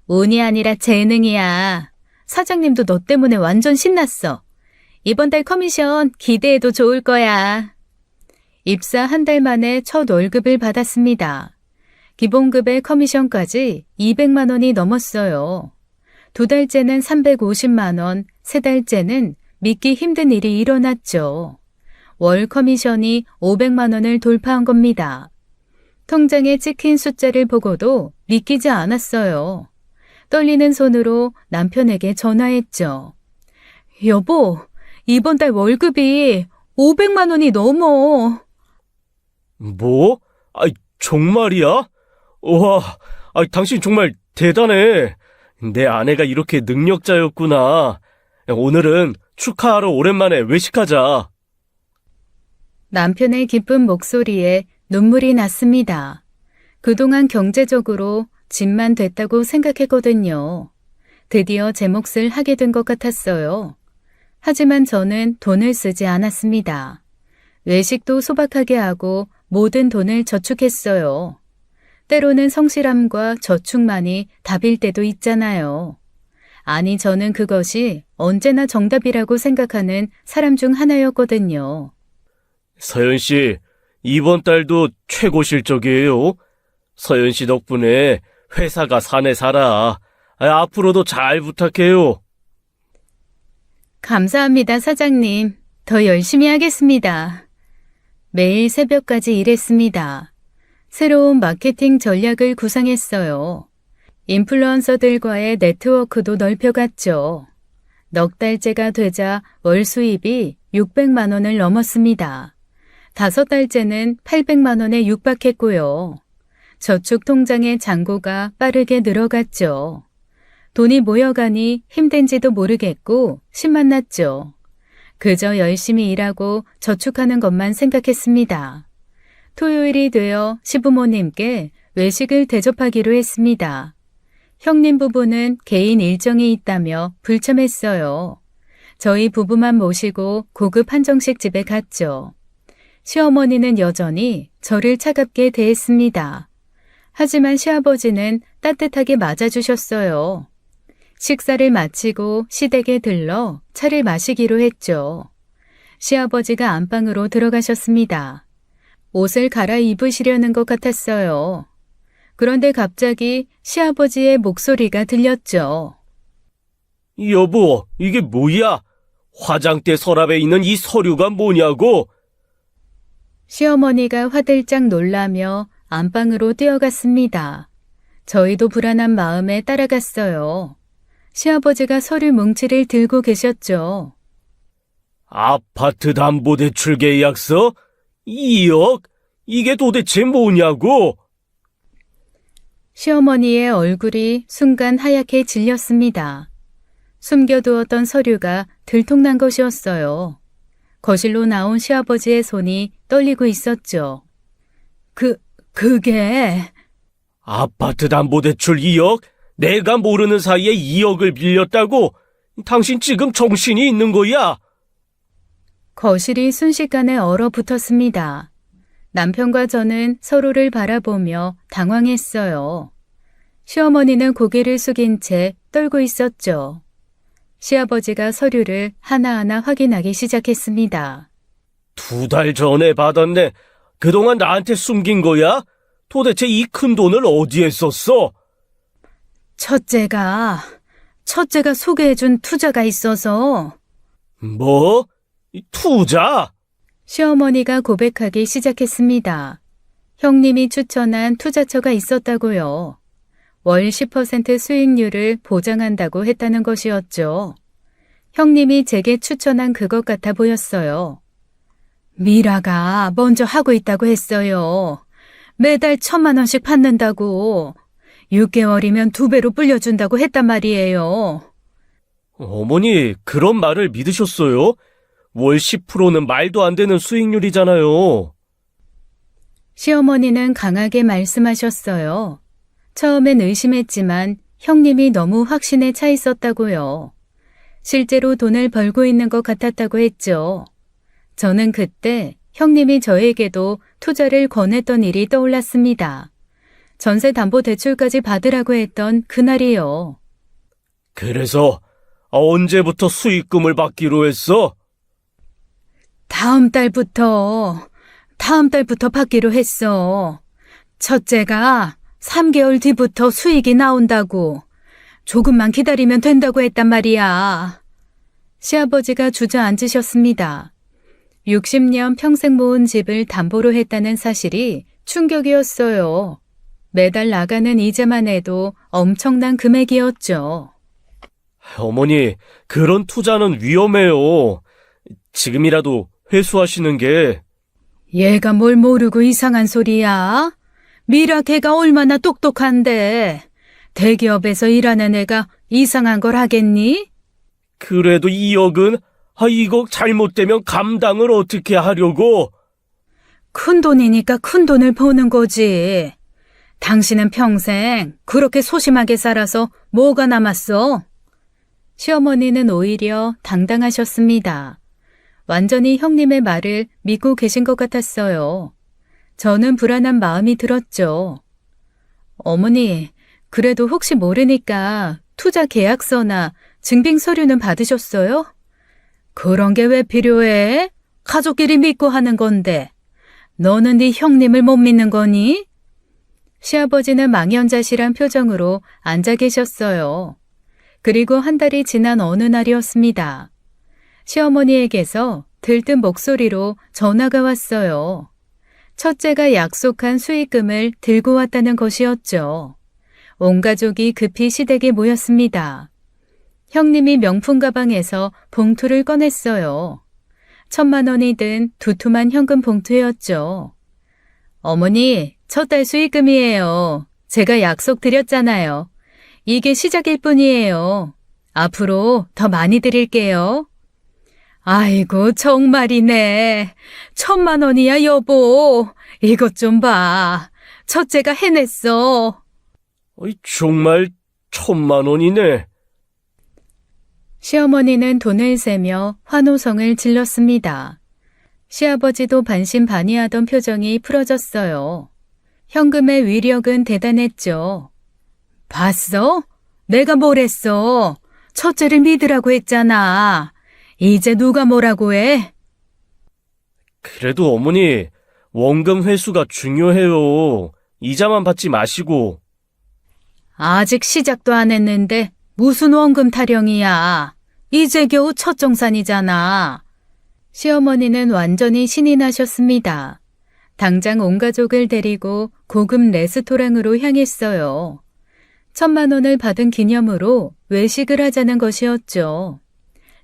운이 아니라 재능이야. 사장님도 너 때문에 완전 신났어. 이번 달 커미션 기대해도 좋을 거야. 입사 한 달 만에 첫 월급을 받았습니다. 기본급의 커미션까지 200만 원이 넘었어요. 2달째는 350만 원, 3달째는 믿기 힘든 일이 일어났죠. 월 커미션이 500만 원을 돌파한 겁니다. 통장에 찍힌 숫자를 보고도 믿기지 않았어요. 떨리는 손으로 남편에게 전화했죠. 여보, 이번 달 월급이 500만 원이 넘어. 뭐? 정말이야? 와, 당신 정말 대단해. 내 아내가 이렇게 능력자였구나. 오늘은 축하하러 오랜만에 외식하자. 남편의 기쁜 목소리에 눈물이 났습니다. 그동안 경제적으로 짐만 됐다고 생각했거든요. 드디어 제 몫을 하게 된 것 같았어요. 하지만 저는 돈을 쓰지 않았습니다. 외식도 소박하게 하고 모든 돈을 저축했어요. 때로는 성실함과 저축만이 답일 때도 있잖아요. 아니, 저는 그것이 언제나 정답이라고 생각하는 사람 중 하나였거든요. 서연 씨, 이번 달도 최고 실적이에요. 서연 씨 덕분에 회사가 사네 살아. 앞으로도 잘 부탁해요. 감사합니다, 사장님. 더 열심히 하겠습니다. 매일 새벽까지 일했습니다. 새로운 마케팅 전략을 구상했어요. 인플루언서들과의 네트워크도 넓혀갔죠. 넉 달째가 되자 월 수입이 600만 원을 넘었습니다. 5달째는 800만 원에 육박했고요. 저축 통장의 잔고가 빠르게 늘어갔죠. 돈이 모여가니 힘든지도 모르겠고 신만 났죠. 그저 열심히 일하고 저축하는 것만 생각했습니다. 토요일이 되어 시부모님께 외식을 대접하기로 했습니다. 형님 부부는 개인 일정이 있다며 불참했어요. 저희 부부만 모시고 고급 한정식 집에 갔죠. 시어머니는 여전히 저를 차갑게 대했습니다. 하지만 시아버지는 따뜻하게 맞아주셨어요. 식사를 마치고 시댁에 들러 차를 마시기로 했죠. 시아버지가 안방으로 들어가셨습니다. 옷을 갈아입으시려는 것 같았어요. 그런데 갑자기 시아버지의 목소리가 들렸죠. 여보, 이게 뭐야? 화장대 서랍에 있는 이 서류가 뭐냐고? 시어머니가 화들짝 놀라며 안방으로 뛰어갔습니다. 저희도 불안한 마음에 따라갔어요. 시아버지가 서류 뭉치를 들고 계셨죠. 아파트 담보대출 계약서? 2억? 이게 도대체 뭐냐고? 시어머니의 얼굴이 순간 하얗게 질렸습니다. 숨겨두었던 서류가 들통난 것이었어요. 거실로 나온 시아버지의 손이 떨리고 있었죠. 그게... 아파트 담보대출 2억? 내가 모르는 사이에 2억을 빌렸다고? 당신 지금 정신이 있는 거야? 거실이 순식간에 얼어붙었습니다. 남편과 저는 서로를 바라보며 당황했어요. 시어머니는 고개를 숙인 채 떨고 있었죠. 시아버지가 서류를 하나하나 확인하기 시작했습니다. 2달 전에 받았네. 그동안 나한테 숨긴 거야? 도대체 이 큰 돈을 어디에 썼어? 첫째가 소개해준 투자가 있어서 뭐? 투자? 시어머니가 고백하기 시작했습니다. 형님이 추천한 투자처가 있었다고요. 월 10% 수익률을 보장한다고 했다는 것이었죠. 형님이 제게 추천한 그것 같아 보였어요. 미라가 먼저 하고 있다고 했어요. 매달 1,000만 원씩 받는다고. 6개월이면 2배로 불려준다고 했단 말이에요. 어머니, 그런 말을 믿으셨어요? 월 10%는 말도 안 되는 수익률이잖아요. 시어머니는 강하게 말씀하셨어요. 처음엔 의심했지만 형님이 너무 확신에 차 있었다고요. 실제로 돈을 벌고 있는 것 같았다고 했죠. 저는 그때 형님이 저에게도 투자를 권했던 일이 떠올랐습니다. 전세담보대출까지 받으라고 했던 그날이요. 그래서 언제부터 수익금을 받기로 했어? 다음 달부터 받기로 했어. 첫째가 3개월 뒤부터 수익이 나온다고. 조금만 기다리면 된다고 했단 말이야. 시아버지가 주저앉으셨습니다. 60년 평생 모은 집을 담보로 했다는 사실이 충격이었어요. 매달 나가는 이자만 해도 엄청난 금액이었죠. 어머니, 그런 투자는 위험해요. 지금이라도 회수하시는 게. 얘가 뭘 모르고 이상한 소리야? 미라 걔가 얼마나 똑똑한데 대기업에서 일하는 애가 이상한 걸 하겠니? 그래도 2억은 이거 잘못되면 감당을 어떻게 하려고? 큰 돈이니까 큰 돈을 버는 거지. 당신은 평생 그렇게 소심하게 살아서 뭐가 남았어? 시어머니는 오히려 당당하셨습니다. 완전히 형님의 말을 믿고 계신 것 같았어요. 저는 불안한 마음이 들었죠. 어머니, 그래도 혹시 모르니까 투자 계약서나 증빙 서류는 받으셨어요? 그런 게 왜 필요해? 가족끼리 믿고 하는 건데. 너는 네 형님을 못 믿는 거니? 시아버지는 망연자실한 표정으로 앉아 계셨어요. 그리고 한 달이 지난 어느 날이었습니다. 시어머니에게서 들뜬 목소리로 전화가 왔어요. 첫째가 약속한 수익금을 들고 왔다는 것이었죠. 온 가족이 급히 시댁에 모였습니다. 형님이 명품 가방에서 봉투를 꺼냈어요. 1,000만 원이 든 두툼한 현금 봉투였죠. 어머니, 첫 달 수익금이에요. 제가 약속 드렸잖아요. 이게 시작일 뿐이에요. 앞으로 더 많이 드릴게요. 아이고, 정말이네. 1,000만 원이야, 여보. 이것 좀 봐. 첫째가 해냈어. 정말 1,000만 원이네. 시어머니는 돈을 세며 환호성을 질렀습니다. 시아버지도 반신반의하던 표정이 풀어졌어요. 현금의 위력은 대단했죠. 봤어? 내가 뭘 했어? 첫째를 믿으라고 했잖아. 이제 누가 뭐라고 해? 그래도 어머니, 원금 회수가 중요해요. 이자만 받지 마시고. 아직 시작도 안 했는데 무슨 원금 타령이야. 이제 겨우 첫 정산이잖아. 시어머니는 완전히 신이 나셨습니다. 당장 온 가족을 데리고 고급 레스토랑으로 향했어요. 1,000만 원을 받은 기념으로 외식을 하자는 것이었죠.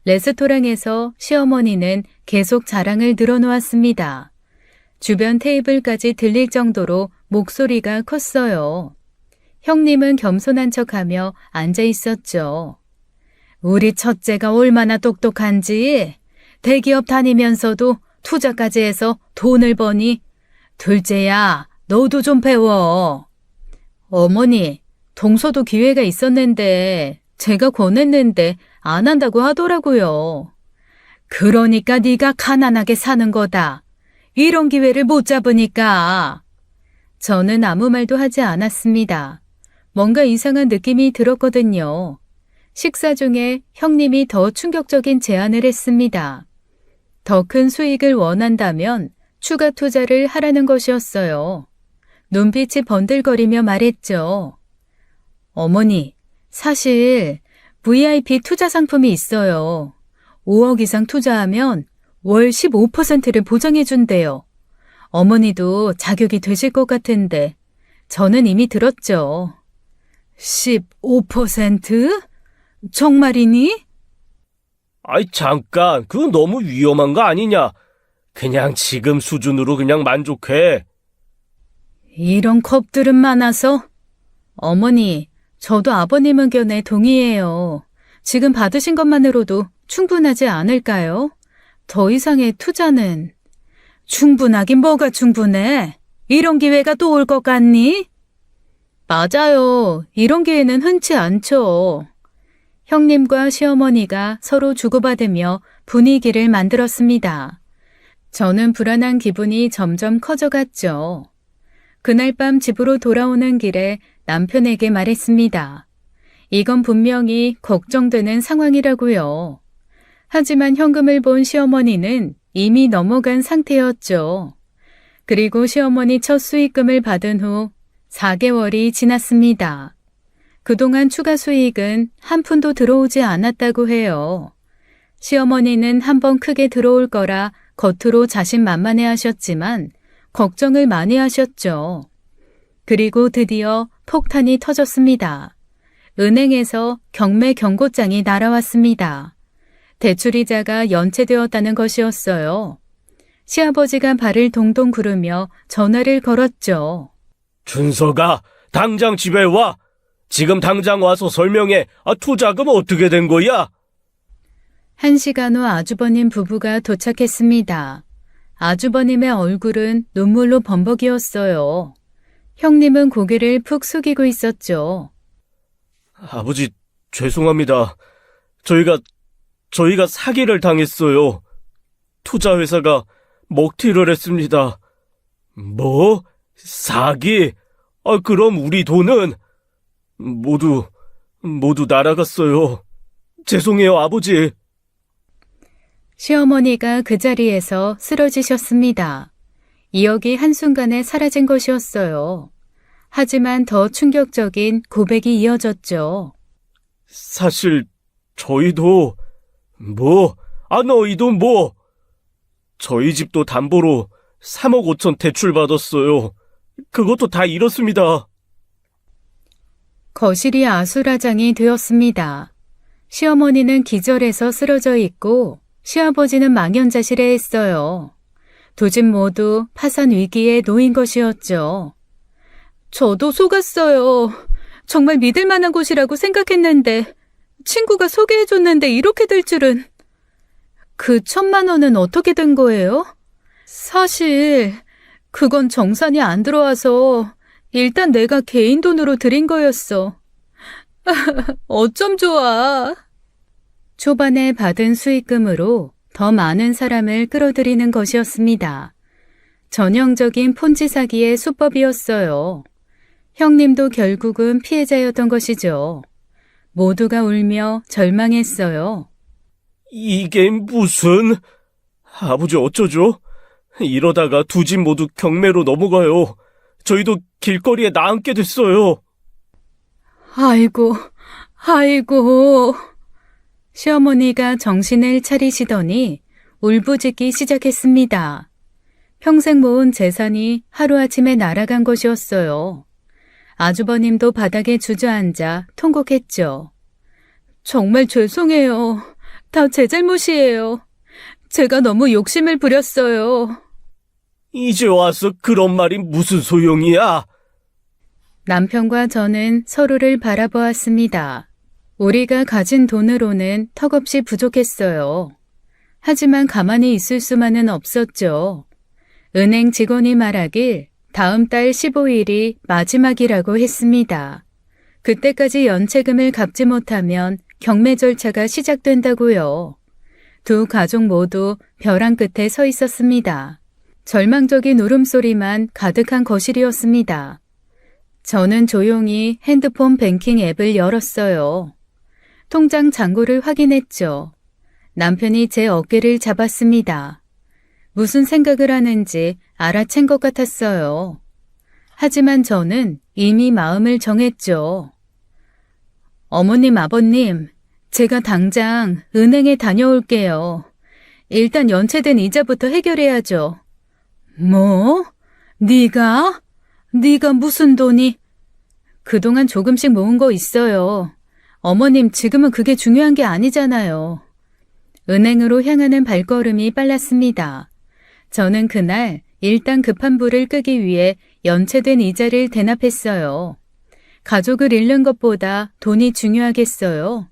레스토랑에서 시어머니는 계속 자랑을 늘어놓았습니다. 주변 테이블까지 들릴 정도로 목소리가 컸어요. 형님은 겸손한 척하며 앉아 있었죠. 우리 첫째가 얼마나 똑똑한지 대기업 다니면서도 투자까지 해서 돈을 버니 둘째야, 너도 좀 배워. 어머니, 동서도 기회가 있었는데 제가 권했는데 안 한다고 하더라고요. 그러니까 네가 가난하게 사는 거다. 이런 기회를 못 잡으니까. 저는 아무 말도 하지 않았습니다. 뭔가 이상한 느낌이 들었거든요. 식사 중에 형님이 더 충격적인 제안을 했습니다. 더 큰 수익을 원한다면 추가 투자를 하라는 것이었어요. 눈빛이 번들거리며 말했죠. 어머니, 사실 VIP 투자 상품이 있어요. 5억 이상 투자하면 월 15%를 보장해 준대요. 어머니도 자격이 되실 것 같은데 저는 이미 들었죠. 15%? 정말이니? 아이, 잠깐. 그거 너무 위험한 거 아니냐? 그냥 지금 수준으로 그냥 만족해. 이런 컵들은 많아서? 어머니, 저도 아버님 의견에 동의해요. 지금 받으신 것만으로도 충분하지 않을까요? 더 이상의 투자는. 충분하긴 뭐가 충분해? 이런 기회가 또 올 것 같니? 맞아요. 이런 기회는 흔치 않죠. 형님과 시어머니가 서로 주고받으며 분위기를 만들었습니다. 저는 불안한 기분이 점점 커져갔죠. 그날 밤 집으로 돌아오는 길에 남편에게 말했습니다. 이건 분명히 걱정되는 상황이라고요. 하지만 현금을 본 시어머니는 이미 넘어간 상태였죠. 그리고 시어머니 첫 수익금을 받은 후 4개월이 지났습니다. 그동안 추가 수익은 한 푼도 들어오지 않았다고 해요. 시어머니는 한번 크게 들어올 거라 겉으로 자신만만해 하셨지만 걱정을 많이 하셨죠. 그리고 드디어 폭탄이 터졌습니다. 은행에서 경매 경고장이 날아왔습니다. 대출이자가 연체되었다는 것이었어요. 시아버지가 발을 동동 구르며 전화를 걸었죠. 준서가 당장 집에 와. 지금 당장 와서 설명해. 투자금 어떻게 된 거야? 1시간 후 아주버님 부부가 도착했습니다. 아주버님의 얼굴은 눈물로 범벅이었어요. 형님은 고개를 푹 숙이고 있었죠. 아버지, 죄송합니다. 저희가 사기를 당했어요. 투자회사가 먹튀를 했습니다. 뭐? 사기? 그럼 우리 돈은? 모두 날아갔어요. 죄송해요, 아버지. 시어머니가 그 자리에서 쓰러지셨습니다. 2억이 한순간에 사라진 것이었어요. 하지만 더 충격적인 고백이 이어졌죠. 사실 저희도 너희도 저희 집도 담보로 3억 5천 대출 받았어요. 그것도 다 잃었습니다. 거실이 아수라장이 되었습니다. 시어머니는 기절해서 쓰러져 있고 시아버지는 망연자실해 했어요. 두 집 모두 파산 위기에 놓인 것이었죠. 저도 속았어요. 정말 믿을 만한 곳이라고 생각했는데 친구가 소개해줬는데 이렇게 될 줄은. 그 1,000만 원은 어떻게 된 거예요? 사실 그건 정산이 안 들어와서 일단 내가 개인 돈으로 드린 거였어. 어쩜 좋아. 초반에 받은 수익금으로 더 많은 사람을 끌어들이는 것이었습니다. 전형적인 폰지 사기의 수법이었어요. 형님도 결국은 피해자였던 것이죠. 모두가 울며 절망했어요. 이게 무슨... 아버지 어쩌죠? 이러다가 두 집 모두 경매로 넘어가요. 저희도 길거리에 나앉게 됐어요. 아이고. 시어머니가 정신을 차리시더니 울부짖기 시작했습니다. 평생 모은 재산이 하루아침에 날아간 것이었어요. 아주버님도 바닥에 주저앉아 통곡했죠. 정말 죄송해요. 다 제 잘못이에요. 제가 너무 욕심을 부렸어요. 이제 와서 그런 말이 무슨 소용이야? 남편과 저는 서로를 바라보았습니다. 우리가 가진 돈으로는 턱없이 부족했어요. 하지만 가만히 있을 수만은 없었죠. 은행 직원이 말하길 다음 달 15일이 마지막이라고 했습니다. 그때까지 연체금을 갚지 못하면 경매 절차가 시작된다고요. 두 가족 모두 벼랑 끝에 서 있었습니다. 절망적인 울음소리만 가득한 거실이었습니다. 저는 조용히 핸드폰 뱅킹 앱을 열었어요. 통장 잔고를 확인했죠. 남편이 제 어깨를 잡았습니다. 무슨 생각을 하는지 알아챈 것 같았어요. 하지만 저는 이미 마음을 정했죠. 어머님, 아버님, 제가 당장 은행에 다녀올게요. 일단 연체된 이자부터 해결해야죠. 뭐? 네가 무슨 돈이? 그동안 조금씩 모은 거 있어요. 어머님, 지금은 그게 중요한 게 아니잖아요. 은행으로 향하는 발걸음이 빨랐습니다. 저는 그날 일단 급한 불을 끄기 위해 연체된 이자를 대납했어요. 가족을 잃는 것보다 돈이 중요하겠어요.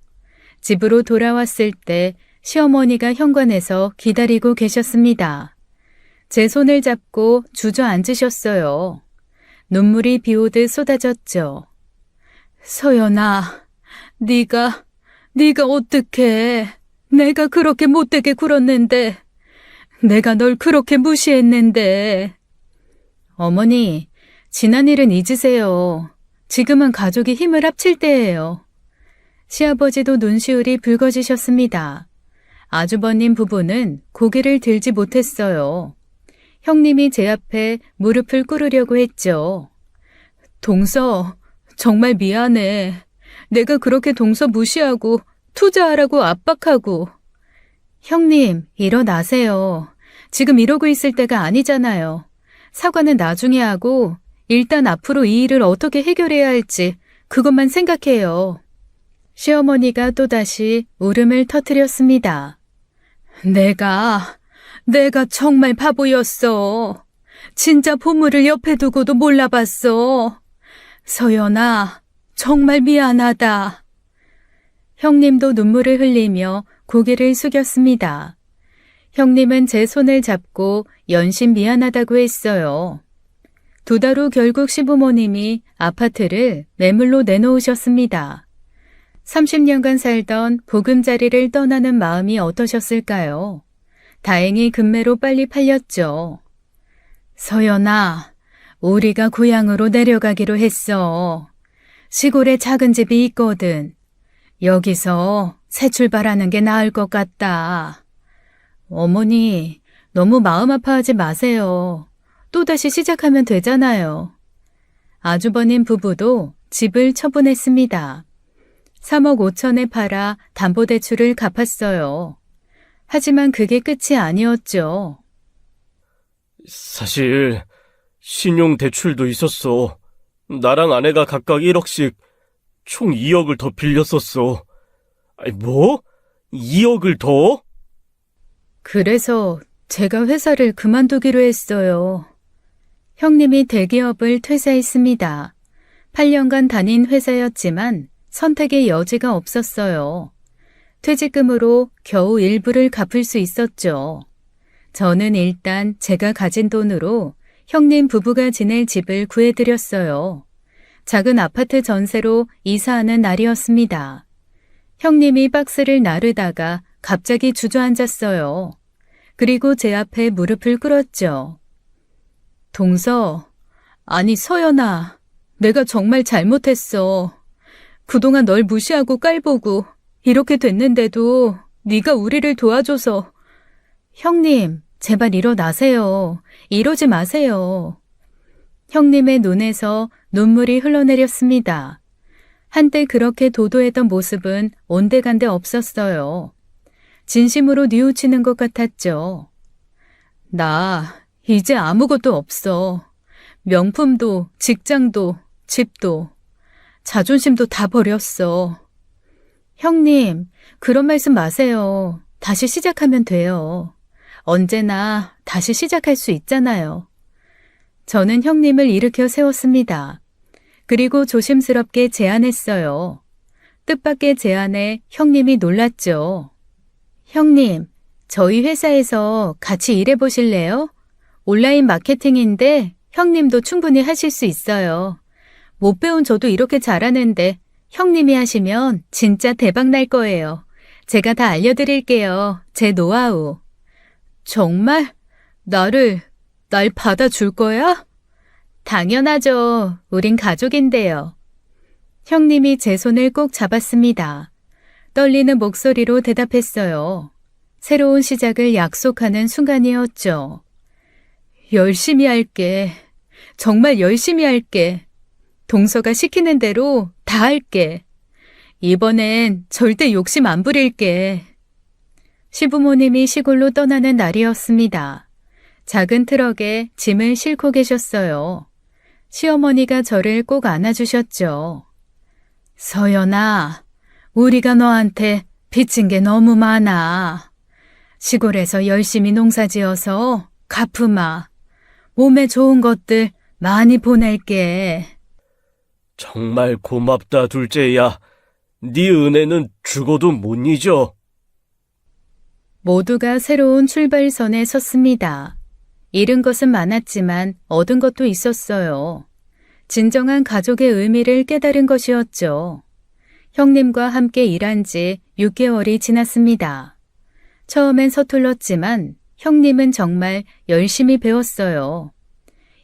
집으로 돌아왔을 때 시어머니가 현관에서 기다리고 계셨습니다. 제 손을 잡고 주저앉으셨어요. 눈물이 비오듯 쏟아졌죠. 서연아, 네가 어떡해. 내가 그렇게 못되게 굴었는데, 내가 널 그렇게 무시했는데. 어머니, 지난 일은 잊으세요. 지금은 가족이 힘을 합칠 때예요. 시아버지도 눈시울이 붉어지셨습니다. 아주버님 부부는 고개를 들지 못했어요. 형님이 제 앞에 무릎을 꿇으려고 했죠. 동서, 정말 미안해. 내가 그렇게 동서 무시하고 투자하라고 압박하고. 형님, 일어나세요. 지금 이러고 있을 때가 아니잖아요. 사과는 나중에 하고 일단 앞으로 이 일을 어떻게 해결해야 할지 그것만 생각해요. 시어머니가 또다시 울음을 터뜨렸습니다. 내가 정말 바보였어. 진짜 보물을 옆에 두고도 몰라봤어. 서연아, 정말 미안하다. 형님도 눈물을 흘리며 고개를 숙였습니다. 형님은 제 손을 잡고 연신 미안하다고 했어요. 2달 후 결국 시부모님이 아파트를 매물로 내놓으셨습니다. 30년간 살던 보금자리를 떠나는 마음이 어떠셨을까요? 다행히 금매로 빨리 팔렸죠. 서연아, 우리가 고향으로 내려가기로 했어. 시골에 작은 집이 있거든. 여기서 새 출발하는 게 나을 것 같다. 어머니, 너무 마음 아파하지 마세요. 또다시 시작하면 되잖아요. 아주버님 부부도 집을 처분했습니다. 3억 5천에 팔아 담보대출을 갚았어요. 하지만 그게 끝이 아니었죠. 사실 신용대출도 있었어. 나랑 아내가 각각 1억씩 총 2억을 더 빌렸었어. 아니, 뭐? 2억을 더? 그래서 제가 회사를 그만두기로 했어요. 형님이 대기업을 퇴사했습니다. 8년간 다닌 회사였지만 선택의 여지가 없었어요. 퇴직금으로 겨우 일부를 갚을 수 있었죠. 저는 일단 제가 가진 돈으로 형님 부부가 지낼 집을 구해드렸어요. 작은 아파트 전세로 이사하는 날이었습니다. 형님이 박스를 나르다가 갑자기 주저앉았어요. 그리고 제 앞에 무릎을 꿇었죠. 동서, 아니 서연아, 내가 정말 잘못했어. 그동안 널 무시하고 깔보고 이렇게 됐는데도 네가 우리를 도와줘서. 형님, 제발 일어나세요. 이러지 마세요. 형님의 눈에서 눈물이 흘러내렸습니다. 한때 그렇게 도도했던 모습은 온데간데 없었어요. 진심으로 뉘우치는 것 같았죠. 나 이제 아무것도 없어. 명품도, 직장도, 집도, 자존심도 다 버렸어. 형님, 그런 말씀 마세요. 다시 시작하면 돼요. 언제나 다시 시작할 수 있잖아요. 저는 형님을 일으켜 세웠습니다. 그리고 조심스럽게 제안했어요. 뜻밖의 제안에 형님이 놀랐죠. 형님, 저희 회사에서 같이 일해보실래요? 온라인 마케팅인데 형님도 충분히 하실 수 있어요. 못 배운 저도 이렇게 잘하는데 형님이 하시면 진짜 대박 날 거예요. 제가 다 알려드릴게요. 제 노하우. 정말? 나를 날 받아줄 거야? 당연하죠. 우린 가족인데요. 형님이 제 손을 꼭 잡았습니다. 떨리는 목소리로 대답했어요. 새로운 시작을 약속하는 순간이었죠. 열심히 할게. 정말 열심히 할게. 동서가 시키는 대로 다 할게. 이번엔 절대 욕심 안 부릴게. 시부모님이 시골로 떠나는 날이었습니다. 작은 트럭에 짐을 싣고 계셨어요. 시어머니가 저를 꼭 안아주셨죠. 서연아, 우리가 너한테 빚진 게 너무 많아. 시골에서 열심히 농사지어서 갚으마. 몸에 좋은 것들 많이 보낼게. 정말 고맙다, 둘째야. 네 은혜는 죽어도 못 잊어. 모두가 새로운 출발선에 섰습니다. 잃은 것은 많았지만 얻은 것도 있었어요. 진정한 가족의 의미를 깨달은 것이었죠. 형님과 함께 일한 지 6개월이 지났습니다. 처음엔 서툴렀지만 형님은 정말 열심히 배웠어요.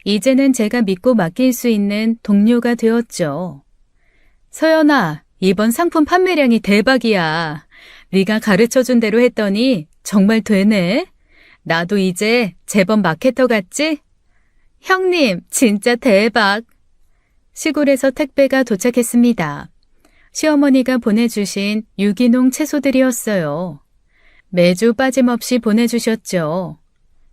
이제는 제가 믿고 맡길 수 있는 동료가 되었죠. 서연아, 이번 상품 판매량이 대박이야. 네가 가르쳐준 대로 했더니 정말 되네. 나도 이제 제법 마케터 같지? 형님, 진짜 대박. 시골에서 택배가 도착했습니다. 시어머니가 보내주신 유기농 채소들이었어요. 매주 빠짐없이 보내주셨죠.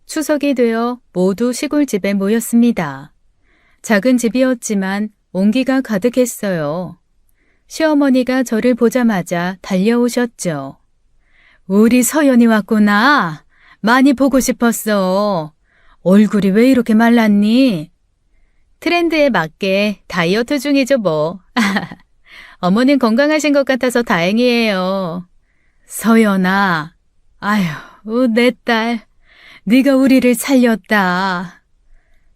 추석이 되어 모두 시골집에 모였습니다. 작은 집이었지만 온기가 가득했어요. 시어머니가 저를 보자마자 달려오셨죠. 우리 서연이 왔구나. 많이 보고 싶었어. 얼굴이 왜 이렇게 말랐니? 트렌드에 맞게 다이어트 중이죠 뭐. 어머님 건강하신 것 같아서 다행이에요. 서연아, 아휴, 내 딸. 네가 우리를 살렸다.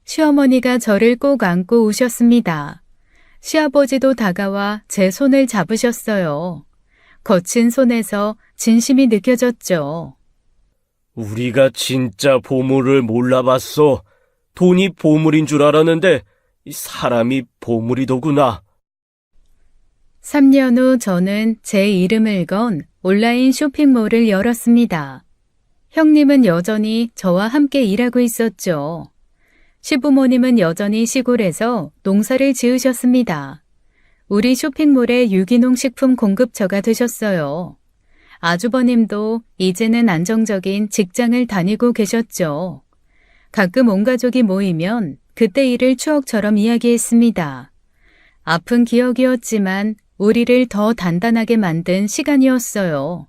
시어머니가 저를 꼭 안고 우셨습니다. 시아버지도 다가와 제 손을 잡으셨어요. 거친 손에서 진심이 느껴졌죠. 우리가 진짜 보물을 몰라봤어. 돈이 보물인 줄 알았는데 사람이 보물이더구나. 3년 후 저는 제 이름을 건 온라인 쇼핑몰을 열었습니다. 형님은 여전히 저와 함께 일하고 있었죠. 시부모님은 여전히 시골에서 농사를 지으셨습니다. 우리 쇼핑몰의 유기농 식품 공급처가 되셨어요. 아주버님도 이제는 안정적인 직장을 다니고 계셨죠. 가끔 온 가족이 모이면 그때 일을 추억처럼 이야기했습니다. 아픈 기억이었지만 우리를 더 단단하게 만든 시간이었어요.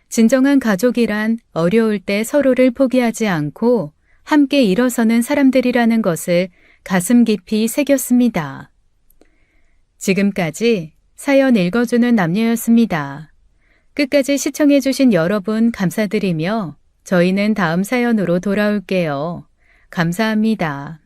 진정한 가족이란 어려울 때 서로를 포기하지 않고 함께 일어서는 사람들이라는 것을 가슴 깊이 새겼습니다. 지금까지 사연 읽어주는 남녀였습니다. 끝까지 시청해주신 여러분 감사드리며 저희는 다음 사연으로 돌아올게요. 감사합니다.